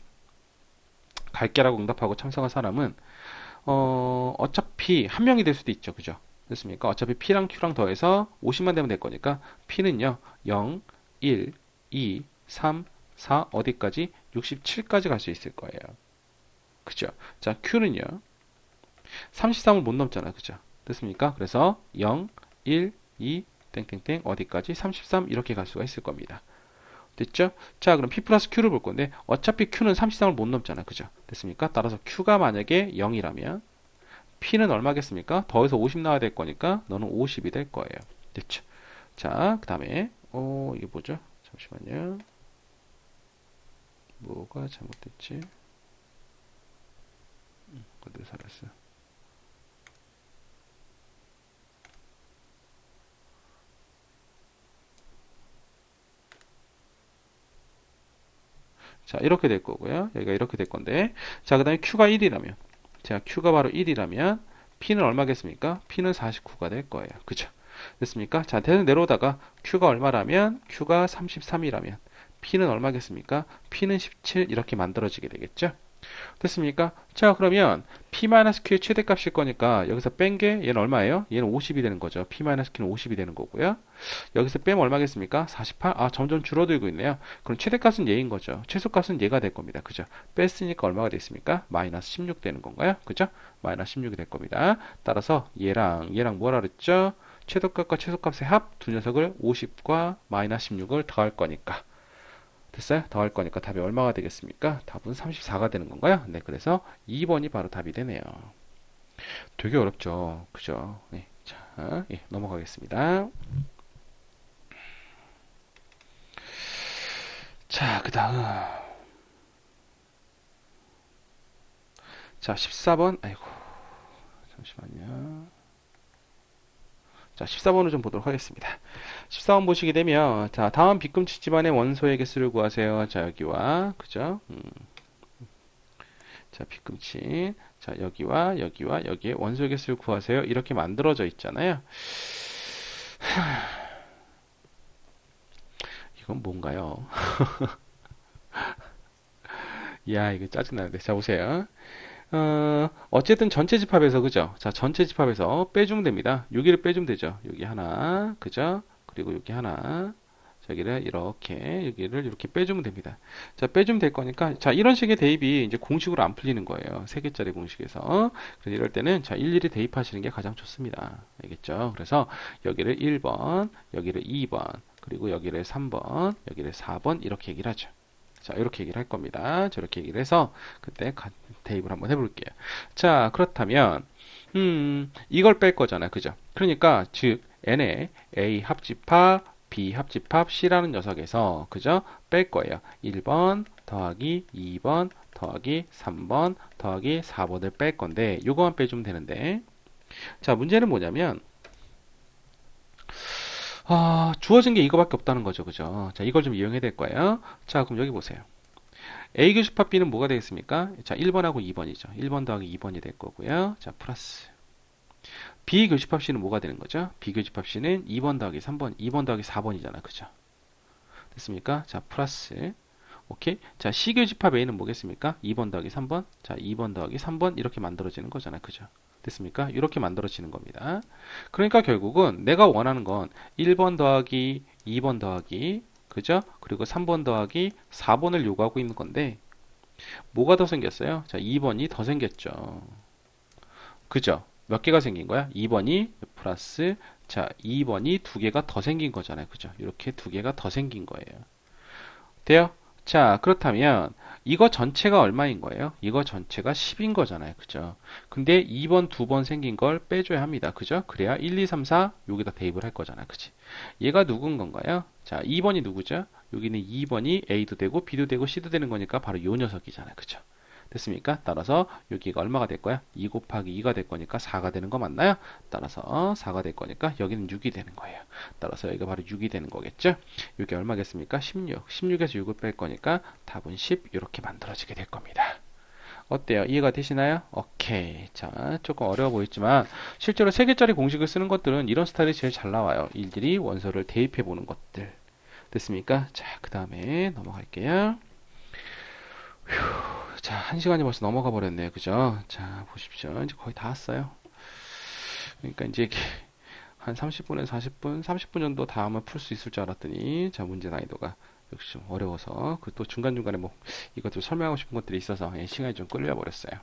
갈게라고 응답하고 참석한 사람은 어차피 한 명이 될 수도 있죠. 그죠? 됐습니까? 어차피 p랑 q랑 더해서 50만 되면 될 거니까 p는요. 0, 1, 2, 3, 4 어디까지? 67까지 갈 수 있을 거예요. 그죠? 자, q는요. 33을 못 넘잖아. 그죠? 됐습니까? 그래서 0, 1, 2, 땡땡땡 어디까지? 33 이렇게 갈 수가 있을 겁니다. 됐죠? 자, 그럼 p 플러스 q를 볼 건데 어차피 q는 33을 못 넘잖아. 그죠? 됐습니까? 따라서 q가 만약에 0이라면 p는 얼마겠습니까? 더해서 50 나와야 될 거니까 너는 50이 될 거예요. 됐죠? 자, 그 다음에 이게 뭐죠? 잠시만요. 뭐가 잘못됐지? 어디 살았어? 자, 이렇게 될 거고요. 여기가 이렇게 될 건데 자, 그 다음에 q가 1이라면 자, q가 바로 1이라면 p는 얼마겠습니까? p는 49가 될 거예요. 그죠? 됐습니까? 자, 대선 내려오다가 q가 얼마라면 q가 33이라면 p는 얼마겠습니까? p는 17 이렇게 만들어지게 되겠죠? 됐습니까? 자, 그러면 p-q의 최대값일 거니까 여기서 뺀 게 얘는 얼마예요? 얘는 50이 되는 거죠. p-q는 50이 되는 거고요. 여기서 빼면 얼마겠습니까? 48. 아, 점점 줄어들고 있네요. 그럼 최대값은 얘인 거죠. 최소값은 얘가 될 겁니다. 그죠? 뺐으니까 얼마가 됐습니까? 마이너스 16 되는 건가요? 그죠? 마이너스 16이 될 겁니다. 따라서 얘랑 뭐라 그랬죠? 최소값과 최소값의 합 두 녀석을 50과 마이너스 16을 더할 거니까 됐어요? 더할 거니까 답이 얼마가 되겠습니까? 답은 34가 되는 건가요? 네, 그래서 2번이 바로 답이 되네요. 되게 어렵죠? 그죠? 네, 자, 예, 넘어가겠습니다. 자, 그 다음. 자, 14번. 아이고, 잠시만요. 자, 14번을 좀 보도록 하겠습니다. 14번 보시게 되면, 자, 다음 빗금치 집안의 원소의 개수를 구하세요. 자, 여기와, 그죠? 자, 빗금치. 자, 여기와, 여기의 원소의 개수를 구하세요. 이렇게 만들어져 있잖아요. 이건 뭔가요? 이야, 이거 짜증나는데. 자, 보세요. 어쨌든 전체 집합에서, 그죠? 자, 전체 집합에서 빼주면 됩니다. 여기를 빼주면 되죠. 여기 하나, 그죠? 그리고 여기 하나. 여기를 이렇게 빼주면 됩니다. 자, 빼주면 될 거니까, 자, 이런 식의 대입이 이제 공식으로 안 풀리는 거예요. 3개짜리 공식에서. 그래서 이럴 때는, 자, 일일이 대입하시는 게 가장 좋습니다. 알겠죠? 그래서 여기를 1번, 여기를 2번, 그리고 여기를 3번, 여기를 4번, 이렇게 얘기를 하죠. 자, 이렇게 얘기를 할 겁니다. 저렇게 얘기를 해서 그때 대입을 한번 해볼게요. 자, 그렇다면 이걸 뺄 거잖아요. 그죠? 그러니까 즉 n의 a 합집합, b 합집합, c라는 녀석에서 그죠? 뺄 거예요. 1번 더하기 2번 더하기 3번 더하기 4번을 뺄 건데 요거만 빼주면 되는데 자, 문제는 뭐냐면 주어진 게 이거밖에 없다는 거죠. 그죠? 자, 이걸 좀 이용해야 될 거예요. 자, 그럼 여기 보세요. A 교집합 B는 뭐가 되겠습니까? 자, 1번하고 2번이죠. 1번 더하기 2번이 될 거고요. 자, 플러스. B 교집합 C는 뭐가 되는 거죠? B 교집합 C는 2번 더하기 3번, 2번 더하기 4번이잖아. 그죠? 됐습니까? 자, 플러스. 오케이. 자, C 교집합 A는 뭐겠습니까? 2번 더하기 3번. 자, 2번 더하기 3번 이렇게 만들어지는 거잖아. 그죠? 됐습니까? 이렇게 만들어지는 겁니다. 그러니까 결국은 내가 원하는 건 1번 더하기 2번 더하기 그죠? 그리고 3번 더하기 4번을 요구하고 있는 건데 뭐가 더 생겼어요? 자, 2번이 더 생겼죠. 그죠? 몇 개가 생긴 거야? 2번이 플러스 자, 2번이 두 개가 더 생긴 거잖아요. 그죠? 이렇게 두 개가 더 생긴 거예요. 돼요? 자, 그렇다면 이거 전체가 얼마인 거예요? 이거 전체가 10인 거잖아요. 그죠? 근데 2번, 2번 생긴 걸 빼줘야 합니다. 그죠? 그래야 1, 2, 3, 4 여기다 대입을 할 거잖아. 그치? 얘가 누군 건가요? 자, 2번이 누구죠? 여기는 2번이 A도 되고 B도 되고 C도 되는 거니까 바로 요 녀석이잖아요. 그죠? 됐습니까? 따라서 여기가 얼마가 될 거야? 2 곱하기 2가 될 거니까 4가 되는 거 맞나요? 따라서 4가 될 거니까 여기는 6이 되는 거예요. 따라서 여기가 바로 6이 되는 거겠죠? 이게 얼마겠습니까? 16. 16에서 6을 뺄 거니까 답은 10 이렇게 만들어지게 될 겁니다. 어때요? 이해가 되시나요? 오케이. 자, 조금 어려워 보이지만 실제로 3개짜리 공식을 쓰는 것들은 이런 스타일이 제일 잘 나와요. 일일이 원소를 대입해 보는 것들. 됐습니까? 자, 그 다음에 넘어갈게요. 자, 1시간이 벌써 넘어가 버렸네요. 그죠? 자, 보십시오. 이제 거의 다 왔어요. 그러니까 이제 한 30분에서 40분, 30분 정도 다 하면 풀 수 있을 줄 알았더니, 자, 문제 난이도가 역시 좀 어려워서, 그 또 중간중간에 뭐, 이것들 설명하고 싶은 것들이 있어서, 시간이 좀 끌려버렸어요.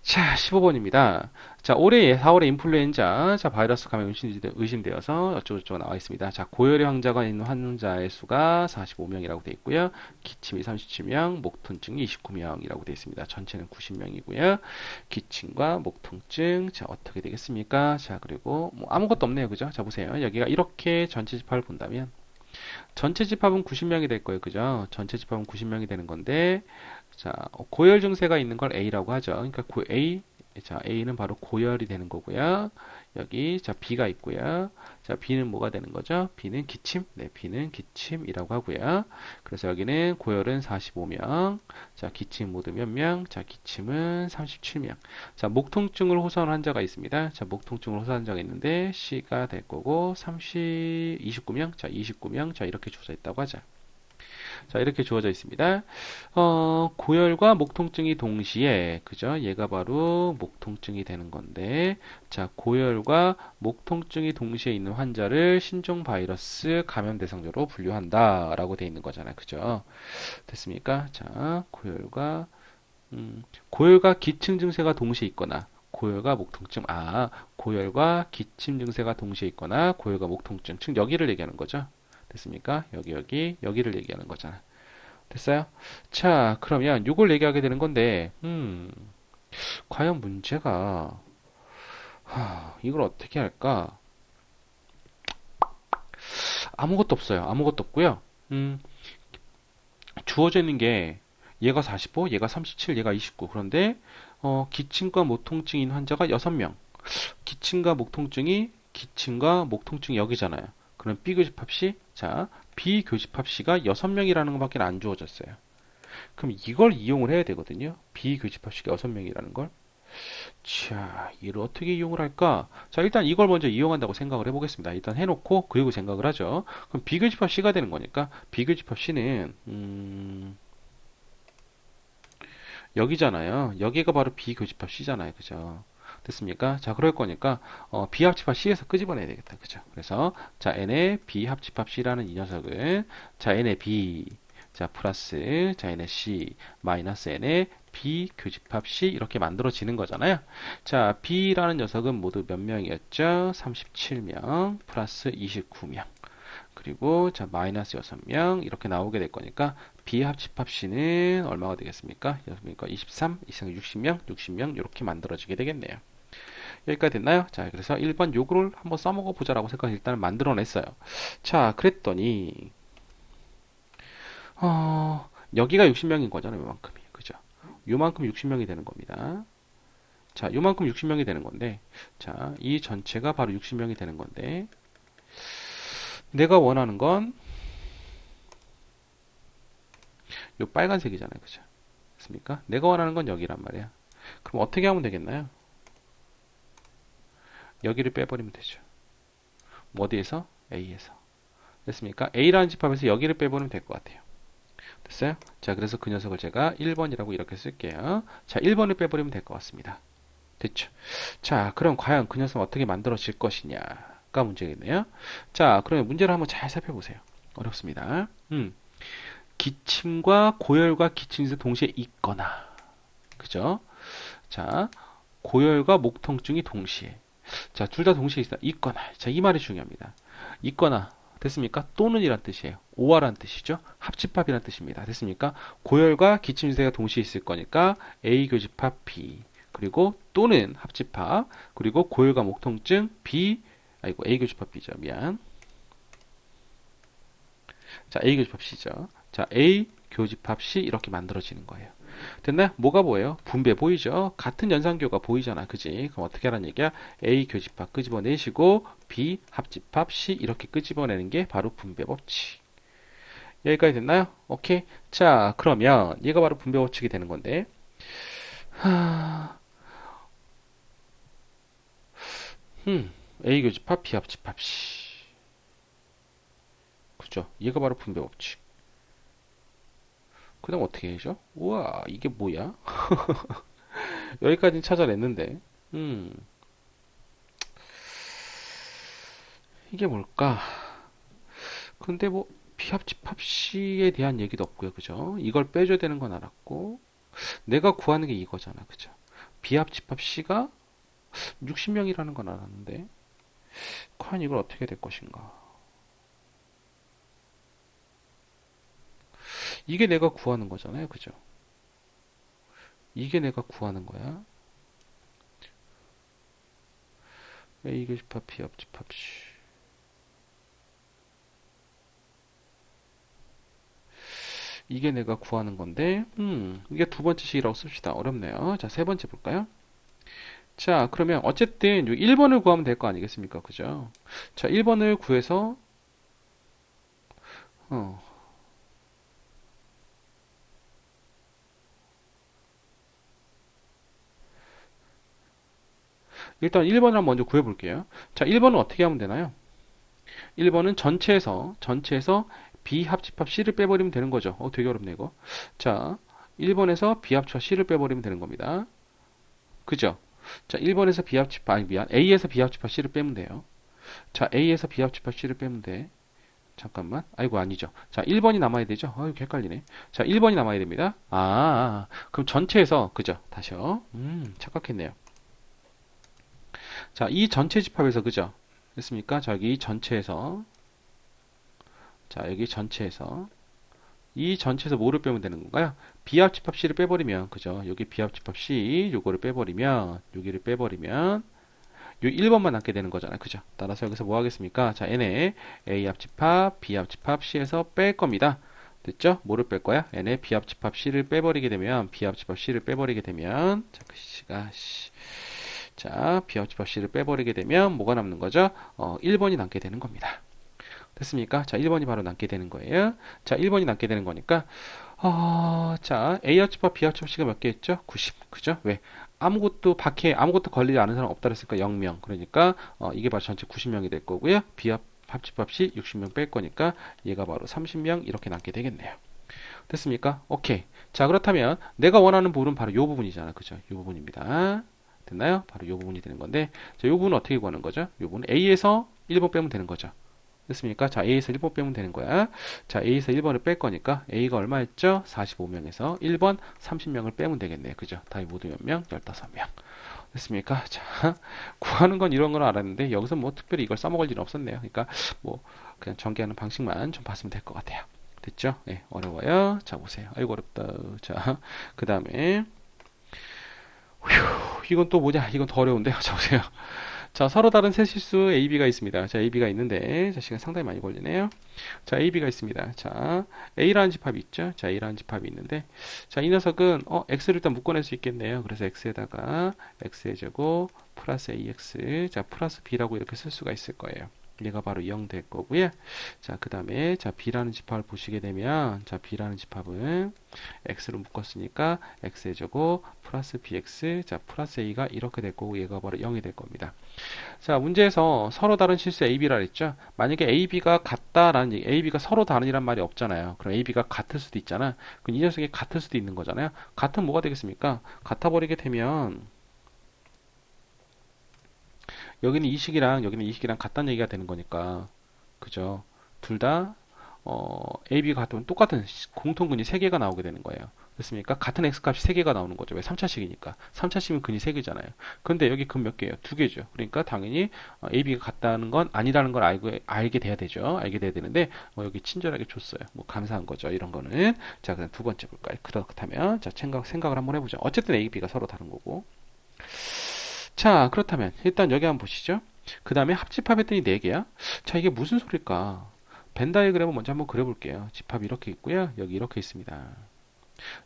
자, 15번입니다. 자, 올해 4월에 인플루엔자, 자, 바이러스 감염 의심되어서 어쩌고저쩌고 나와 있습니다. 자, 고열의 환자가 있는 환자의 수가 45명이라고 되어 있고요. 기침이 37명, 목통증이 29명이라고 되어 있습니다. 전체는 90명이고요. 기침과 목통증, 자, 어떻게 되겠습니까? 자, 그리고 뭐 아무것도 없네요. 그죠? 자, 보세요. 여기가 이렇게 전체 집합을 본다면, 전체 집합은 90명이 될 거예요. 그죠? 전체 집합은 90명이 되는 건데, 자, 고열 증세가 있는 걸 A라고 하죠. 그러니까 A, 자, A는 바로 고열이 되는 거고요. 여기, 자, B가 있고요. 자, B는 뭐가 되는 거죠? B는 기침. 네, B는 기침이라고 하고요. 그래서 여기는 고열은 45명. 자, 기침 모두 몇 명? 자, 기침은 37명. 자, 목통증을 호소하는 환자가 있습니다. 자, 목통증을 호소하는 환자가 있는데 C가 될 거고 29명. 자, 29명. 자, 이렇게 주어져 있다고 하자. 자, 이렇게 주어져 있습니다. 고열과 목통증이 동시에, 그죠? 얘가 바로 목통증이 되는 건데, 자, 고열과 목통증이 동시에 있는 환자를 신종 바이러스 감염 대상자로 분류한다라고 돼 있는 거잖아요. 그죠? 됐습니까? 자, 고열과 기침 증세가 동시에 있거나, 고열과 목통증, 고열과 기침 증세가 동시에 있거나, 고열과 목통증, 즉, 여기를 얘기하는 거죠. 됐습니까? 여기를 얘기하는 거잖아. 됐어요? 자, 그러면 이걸 얘기하게 되는 건데, 과연 문제가, 이걸 어떻게 할까? 아무것도 없어요. 아무것도 없고요. 주어져 있는 게, 얘가 45, 얘가 37, 얘가 29. 그런데, 기침과 목통증인 환자가 6명. 기침과 목통증이 여기잖아요. 그럼 비교집합 시, 자, 비교집합 시가 6명이라는 것밖에 안 주어졌어요. 그럼 이걸 이용을 해야 되거든요. 비교집합 시가 6명이라는 걸. 자, 이를 어떻게 이용을 할까? 자, 일단 이걸 먼저 이용한다고 생각을 해보겠습니다. 일단 해놓고, 그리고 생각을 하죠. 그럼 비교집합 시가 되는 거니까, 비교집합 시는, 여기잖아요. 여기가 바로 비교집합 시잖아요. 그죠? 됐습니까? 자, 그럴 거니까 비합집합 C에서 끄집어내야 되겠다. 그죠? 그래서 자, N의 비합집합 C라는 이 녀석은 자, N의 B 자, 플러스 자, N의 C 마이너스 N의 비교집합 C 이렇게 만들어지는 거잖아요. 자, B라는 녀석은 모두 몇 명이었죠? 37명 플러스 29명. 그리고 자, 마이너스 6명 이렇게 나오게 될 거니까 비합집합 C는 얼마가 되겠습니까? 그러니까 23, 이상 60명, 60명 이렇게 만들어지게 되겠네요. 여기까지 됐나요? 자, 그래서 1번 요거를 한번 써먹어 보자라고 생각해서 일단 만들어냈어요. 자, 그랬더니 여기가 60명인 거잖아요. 요만큼이. 그죠? 요만큼 60명이 되는 겁니다. 자, 요만큼 60명이 되는 건데 자, 이 전체가 바로 60명이 되는 건데 내가 원하는 건 요 빨간색이잖아요. 그죠? 됐습니까? 내가 원하는 건 여기란 말이야. 그럼 어떻게 하면 되겠나요? 여기를 빼버리면 되죠. 뭐 어디에서? A에서. 됐습니까? A라는 집합에서 여기를 빼버리면 될 것 같아요. 됐어요? 자, 그래서 그 녀석을 제가 1번이라고 이렇게 쓸게요. 자, 1번을 빼버리면 될 것 같습니다. 됐죠? 자, 그럼 과연 그 녀석은 어떻게 만들어질 것이냐가 문제겠네요. 자, 그러면 문제를 한번 잘 살펴보세요. 어렵습니다. 기침과 고열과 기침이 동시에 있거나, 그죠? 자, 고열과 목통증이 동시에. 자, 둘 다 동시에 있거나. 자, 이 말이 중요합니다. 있거나. 됐습니까? 또는 이란 뜻이에요. 오와란 뜻이죠. 합집합이란 뜻입니다. 됐습니까? 고열과 기침유세가 동시에 있을 거니까 A 교집합 B 그리고 또는 합집합 그리고 고열과 목통증 B 아이고 A 교집합 B죠. 미안. 자 A 교집합 C죠. 자 A 교집합 C 이렇게 만들어지는 거예요. 됐나요? 뭐가 보여요? 분배 보이죠? 같은 연산교가 보이잖아. 그지? 그럼 어떻게 하라는 얘기야? A 교집합 끄집어내시고 B 합집합 C 이렇게 끄집어내는 게 바로 분배 법칙. 여기까지 됐나요? 오케이. 자, 그러면 얘가 바로 분배 법칙이 되는 건데. 하... A 교집합 B 합집합 C. 그죠? 얘가 바로 분배 법칙. 그 다음 어떻게 해죠? 우와, 이게 뭐야? 여기까지는 찾아냈는데. 음, 이게 뭘까? 근데 뭐 비합집합 C에 대한 얘기도 없고요. 그죠? 이걸 빼줘야 되는 건 알았고 내가 구하는 게 이거잖아. 그죠? 비합집합 C가 60명이라는 건 알았는데 과연 이걸 어떻게 될 것인가? 이게 내가 구하는 거잖아요. 그죠? 이게 내가 구하는 거야. A 교집합 비합집합 C 이게 내가 구하는 건데 이게 두 번째 식이라고 씁시다. 어렵네요. 자, 세 번째 볼까요? 자, 그러면 어쨌든 1번을 구하면 될 거 아니겠습니까? 그죠? 자, 1번을 구해서 어, 일단 1번을 한번 먼저 구해볼게요. 자, 1번은 어떻게 하면 되나요? 1번은 전체에서 B합집합 C를 빼버리면 되는 거죠. 되게 어렵네, 이거. 자, 1번에서 B합집합 C를 빼버리면 되는 겁니다. 그죠? 자, 1번에서 B합집합, 아니, 미안. A에서 B합집합 C를 빼면 돼요. 자, A에서 B합집합 C를 빼면 돼. 잠깐만. 아이고, 아니죠. 자, 1번이 남아야 되죠? 아이고, 헷갈리네. 자, 1번이 남아야 됩니다. 그럼 전체에서, 그죠? 다시요. 착각했네요. 자, 이 전체 집합에서, 그죠? 됐습니까? 자, 여기 전체에서, 자, 여기 전체에서, 이 전체에서 뭐를 빼면 되는 건가요? 비합집합 C를 빼버리면, 그죠? 여기 비합집합 C, 요거를 빼버리면, 여기를 빼버리면, 요 1번만 남게 되는 거잖아요. 그죠? 따라서 여기서 뭐 하겠습니까? 자, n의 A 합집합, B 합집합 C에서 뺄 겁니다. 됐죠? 뭐를 뺄 거야? n의 B 합집합 C를 빼버리게 되면, B 합집합 C를 빼버리게 되면, 자, 그 C가, 자, B 합집합 C를 빼버리게 되면, 뭐가 남는 거죠? 1번이 남게 되는 겁니다. 됐습니까? 자, 1번이 바로 남게 되는 거예요. 자, 1번이 남게 되는 거니까, 자, A 합집합, B 합집합 C가 몇 개 있죠? 90. 그죠? 왜? 아무것도 밖에 아무것도 걸리지 않은 사람 없다 그랬으니까 0명. 그러니까 이게 바로 전체 90명이 될 거고요. 합집합 C 60명 뺄 거니까 얘가 바로 30명 이렇게 남게 되겠네요. 됐습니까? 오케이. 자, 그렇다면 내가 원하는 부분은 바로 이 부분이잖아. 그죠? 이 부분입니다. 됐나요? 바로 이 부분이 되는 건데, 자, 이 부분은 어떻게 구하는 거죠? 이 부분은 A에서 1번 빼면 되는 거죠. 됐습니까? 자, A에서 1번 빼면 되는 거야. 자, A에서 1번을 뺄 거니까 A가 얼마였죠? 45명에서 1번 30명을 빼면 되겠네요. 그죠? 답이 모두 몇 명? 15명. 됐습니까? 자, 구하는 건 이런 걸 알았는데 여기서 뭐 특별히 이걸 써먹을 일은 없었네요. 그러니까 뭐 그냥 전개하는 방식만 좀 봤으면 될 것 같아요. 됐죠? 네, 어려워요. 자, 보세요. 아이고 어렵다. 자, 그 다음에 이건 또 뭐냐? 이건 더 어려운데요. 자, 보세요. 자, 서로 다른 세 실수 A, B가 있습니다. 자, A, B가 있는데, 자, 시간 상당히 많이 걸리네요. 자, A, B가 있습니다. 자, A라는 집합이 있죠. 자, A라는 집합이 있는데, 자, 이 녀석은, X를 일단 묶어낼 수 있겠네요. 그래서 X에다가, X의 제곱, 플러스 AX, 자, 플러스 B라고 이렇게 쓸 수가 있을 거예요. 얘가 바로 0 될 거고요. 자, 그 다음에, 자, B라는 집합을 보시게 되면, 자, B라는 집합은 X로 묶었으니까, X의 제곱, 플러스 BX, 자, 플러스 A가 이렇게 될 거고, 얘가 바로 0이 될 겁니다. 자, 문제에서 서로 다른 실수 AB라 그랬죠? 만약에 AB가 같다라는 얘기, AB가 서로 다른이란 말이 없잖아요. 그럼 AB가 같을 수도 있잖아. 그럼 이 녀석이 같을 수도 있는 거잖아요. 같은 뭐가 되겠습니까? 같아버리게 되면 여기는 이 식이랑 여기는 이 식이랑 같다는 얘기가 되는 거니까. 그죠? 둘 다 AB가 같으면 똑같은 공통근이 3개가 나오게 되는 거예요. 됐습니까? 같은 X값이 3개가 나오는 거죠. 왜? 3차식이니까. 3차식이면 근이 3개잖아요. 근데 여기 근 몇 개예요? 2개죠. 그러니까 당연히 AB가 같다는 건 아니라는 걸 알게 돼야 되죠. 알게 돼야 되는데 여기 친절하게 줬어요. 뭐 감사한 거죠. 이런 거는. 자, 그다음 두 번째 볼까요? 그렇다면 자, 생각을 한번 해보죠. 어쨌든 AB가 서로 다른 거고. 자, 그렇다면 일단 여기 한번 보시죠. 그 다음에 합집합했더니 4개야. 자, 이게 무슨 소릴까? 벤 다이그램을 먼저 한번 그려볼게요. 집합이 이렇게 있고요. 여기 이렇게 있습니다.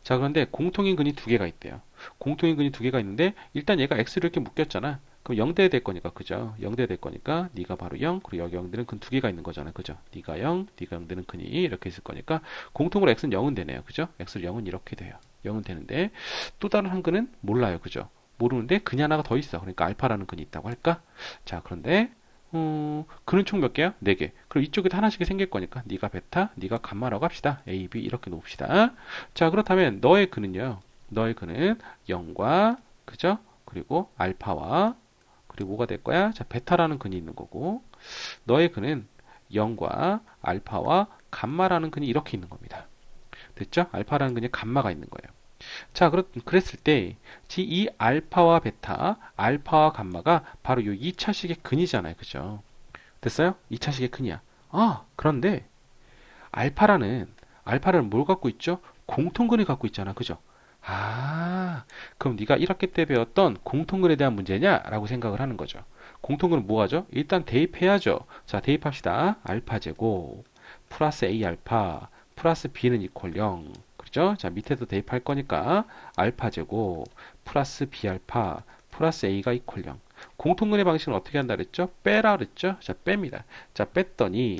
자, 그런데 공통인 근이 2개가 있대요. 공통인 근이 2개가 있는데 일단 얘가 x를 이렇게 묶였잖아. 그럼 0대 될 거니까 그죠? 0대 될 거니까 네가 바로 0, 그리고 여기 0대는 근 2개가 있는 거잖아. 그죠? 네가 0, 네가 0 되는 근이 이렇게 있을 거니까 공통으로 x는 0은 되네요. 그죠? x를 0은 이렇게 돼요. 0은 되는데 또 다른 한 근은 몰라요. 그죠? 모르는데 근이 하나가 더 있어. 그러니까 알파라는 근이 있다고 할까? 자, 그런데 근은 총 몇 개야? 4개. 그럼 이쪽에도 하나씩 생길 거니까 네가 베타, 네가 감마라고 합시다. A, B 이렇게 놓읍시다. 자, 그렇다면 너의 근은요. 너의 근은 0과 그죠? 그리고 알파와 그리고 뭐가 될 거야? 자, 베타라는 근이 있는 거고 너의 근은 0과 알파와 감마라는 근이 이렇게 있는 겁니다. 됐죠? 알파라는 근이 감마가 있는 거예요. 자, 그랬을 때, 이 알파와 베타, 알파와 감마가 바로 이 2차식의 근이잖아요. 그죠? 됐어요? 2차식의 근이야. 아, 그런데, 알파는 뭘 갖고 있죠? 공통근을 갖고 있잖아. 그죠? 아, 그럼 네가 1학기 때 배웠던 공통근에 대한 문제냐? 라고 생각을 하는 거죠. 공통근은 뭐 하죠? 일단 대입해야죠. 자, 대입합시다. 알파 제곱, 플러스 A 알파, 플러스 B는 이퀄 0. 그죠? 자, 밑에도 대입할 거니까 알파 제곱 플러스 B 알파 플러스 A가 이퀄 0. 공통근의 방식은 어떻게 한다 그랬죠? 빼라 그랬죠? 자, 뺍니다. 자, 뺐더니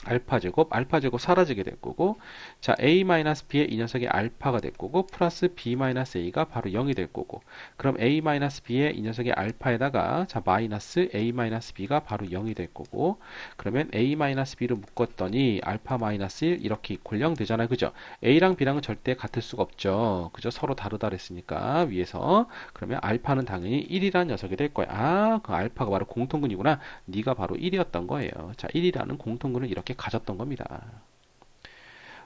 알파 제곱 사라지게 될 거고, 자, a-b의 이 녀석이 알파가 될 거고, 플러스 b-a가 바로 0이 될 거고, 그럼 a-b의 이 녀석이 알파에다가, 자, 마이너스 a-b가 바로 0이 될 거고, 그러면 a-b를 묶었더니, 알파 마이너스 1 이렇게 이퀄 0 되잖아요. 그죠? a랑 b랑은 절대 같을 수가 없죠. 그죠? 서로 다르다 그랬으니까, 위에서. 그러면 알파는 당연히 1이라는 녀석이 될 거야. 아, 그 알파가 바로 공통근이구나. 네가 바로 1이었던 거예요. 자, 1이라는 공통근을 이렇게 가졌던 겁니다.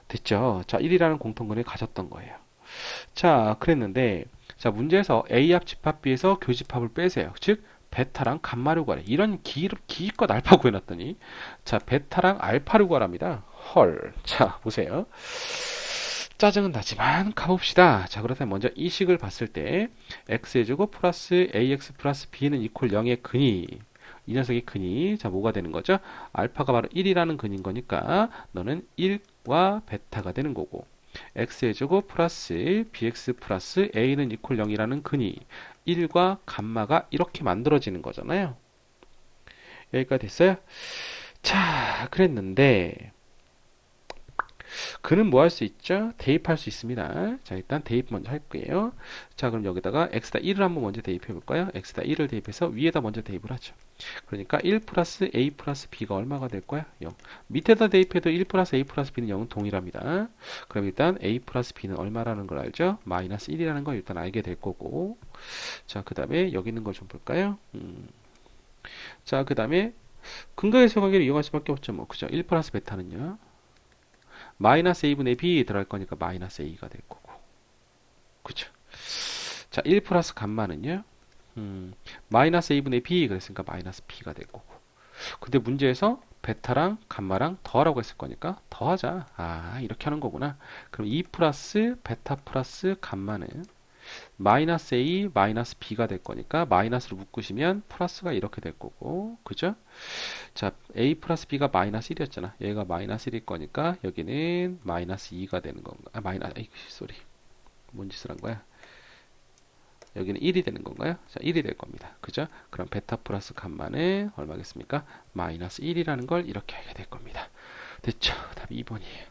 됐죠? 자, 1이라는 공통근을 가졌던 거예요. 자, 그랬는데, 자, 문제에서 A합 집합 B에서 교집합을 빼세요. 즉, 베타랑 감마를 구하래. 이런 기껏 알파 구해놨더니, 자, 베타랑 알파를 구하랍니다. 헐. 자, 보세요. 짜증은 나지만 가봅시다. 자, 그렇다면 먼저 이 식을 봤을 때, x의 제곱 플러스 ax 플러스 b는 이퀄 0의 근이, 이 녀석의 근이 자 뭐가 되는 거죠? 알파가 바로 1이라는 근인 거니까 너는 1과 베타가 되는 거고 x의 제곱 플러스 bx 플러스 a는 이퀄 0이라는 근이 1과 감마가 이렇게 만들어지는 거잖아요. 여기까지 됐어요? 자, 그랬는데 그는 뭐 할 수 있죠? 대입할 수 있습니다. 자, 일단 대입 먼저 할게요. 자, 그럼 여기다가 x다 1을 한번 먼저 대입해 볼까요? x다 1을 대입해서 위에다 먼저 대입을 하죠. 그러니까 1 플러스 a 플러스 b가 얼마가 될 거야? 0. 밑에다 대입해도 1 플러스 a 플러스 b는 0은 동일합니다. 그럼 일단 a 플러스 b는 얼마라는 걸 알죠? 마이너스 1이라는 걸 일단 알게 될 거고. 자, 그 다음에 여기 있는 걸 좀 볼까요? 자, 그 다음에 근거의 소각계를 이용할 수밖에 없죠. 뭐, 그죠? 1 플러스 베타는요. 마이너스 a분의 b 들어갈 거니까 마이너스 a가 될 거고. 그죠? 자, 1 플러스 감마는요. 마이너스 a분의 b 그랬으니까 마이너스 b가 될 거고. 근데 문제에서 베타랑 감마랑 더하라고 했을 거니까 더하자. 아, 이렇게 하는 거구나. 그럼 2 플러스 베타 플러스 감마는 마이너스 a 마이너스 b가 될 거니까 마이너스를 묶으시면 플러스가 이렇게 될 거고. 그죠? 자, a 플러스 b가 마이너스 1이었잖아. 얘가 마이너스 1일 거니까 여기는 마이너스 2가 되는 건가? 아, 쏘리. 뭔 짓을 한 거야? 여기는 1이 되는 건가요? 자, 1이 될 겁니다. 그죠? 그럼 베타 플러스 감마는 얼마겠습니까? 마이너스 1이라는 걸 이렇게 하게 될 겁니다. 됐죠? 답이 2번이에요.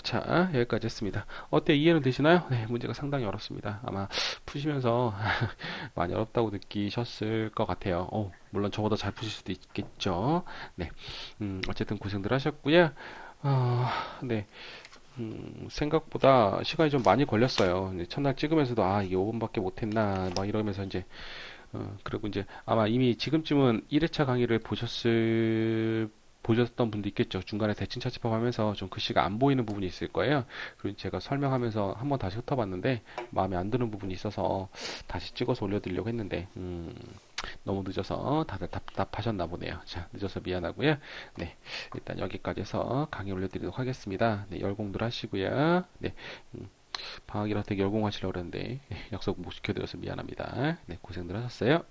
자, 여기까지 했습니다. 어때? 이해는 되시나요? 네, 문제가 상당히 어렵습니다. 아마 푸시면서 많이 어렵다고 느끼셨을 것 같아요. 물론 저보다 잘 푸실 수도 있겠죠. 네, 어쨌든 고생들 하셨고요. 네. 생각보다 시간이 좀 많이 걸렸어요. 첫날 찍으면서도 이게 5분밖에 못했나 막 이러면서 이제 그리고 이제 아마 이미 지금쯤은 1회차 강의를 보셨을 보셨던 분도 있겠죠. 중간에 대칭 차집합하면서 좀 글씨가 안 보이는 부분이 있을 거예요. 그리고 제가 설명하면서 한번 다시 훑어봤는데 마음에 안 드는 부분이 있어서 다시 찍어서 올려드리려고 했는데 너무 늦어서 다들 답답하셨나 보네요. 자, 늦어서 미안하고요. 네, 일단 여기까지 해서 강의 올려드리도록 하겠습니다. 네, 열공들 하시고요. 네, 방학이라 되게 열공하시려고 그랬는데 약속 못 지켜드려서 미안합니다. 네, 고생들 하셨어요.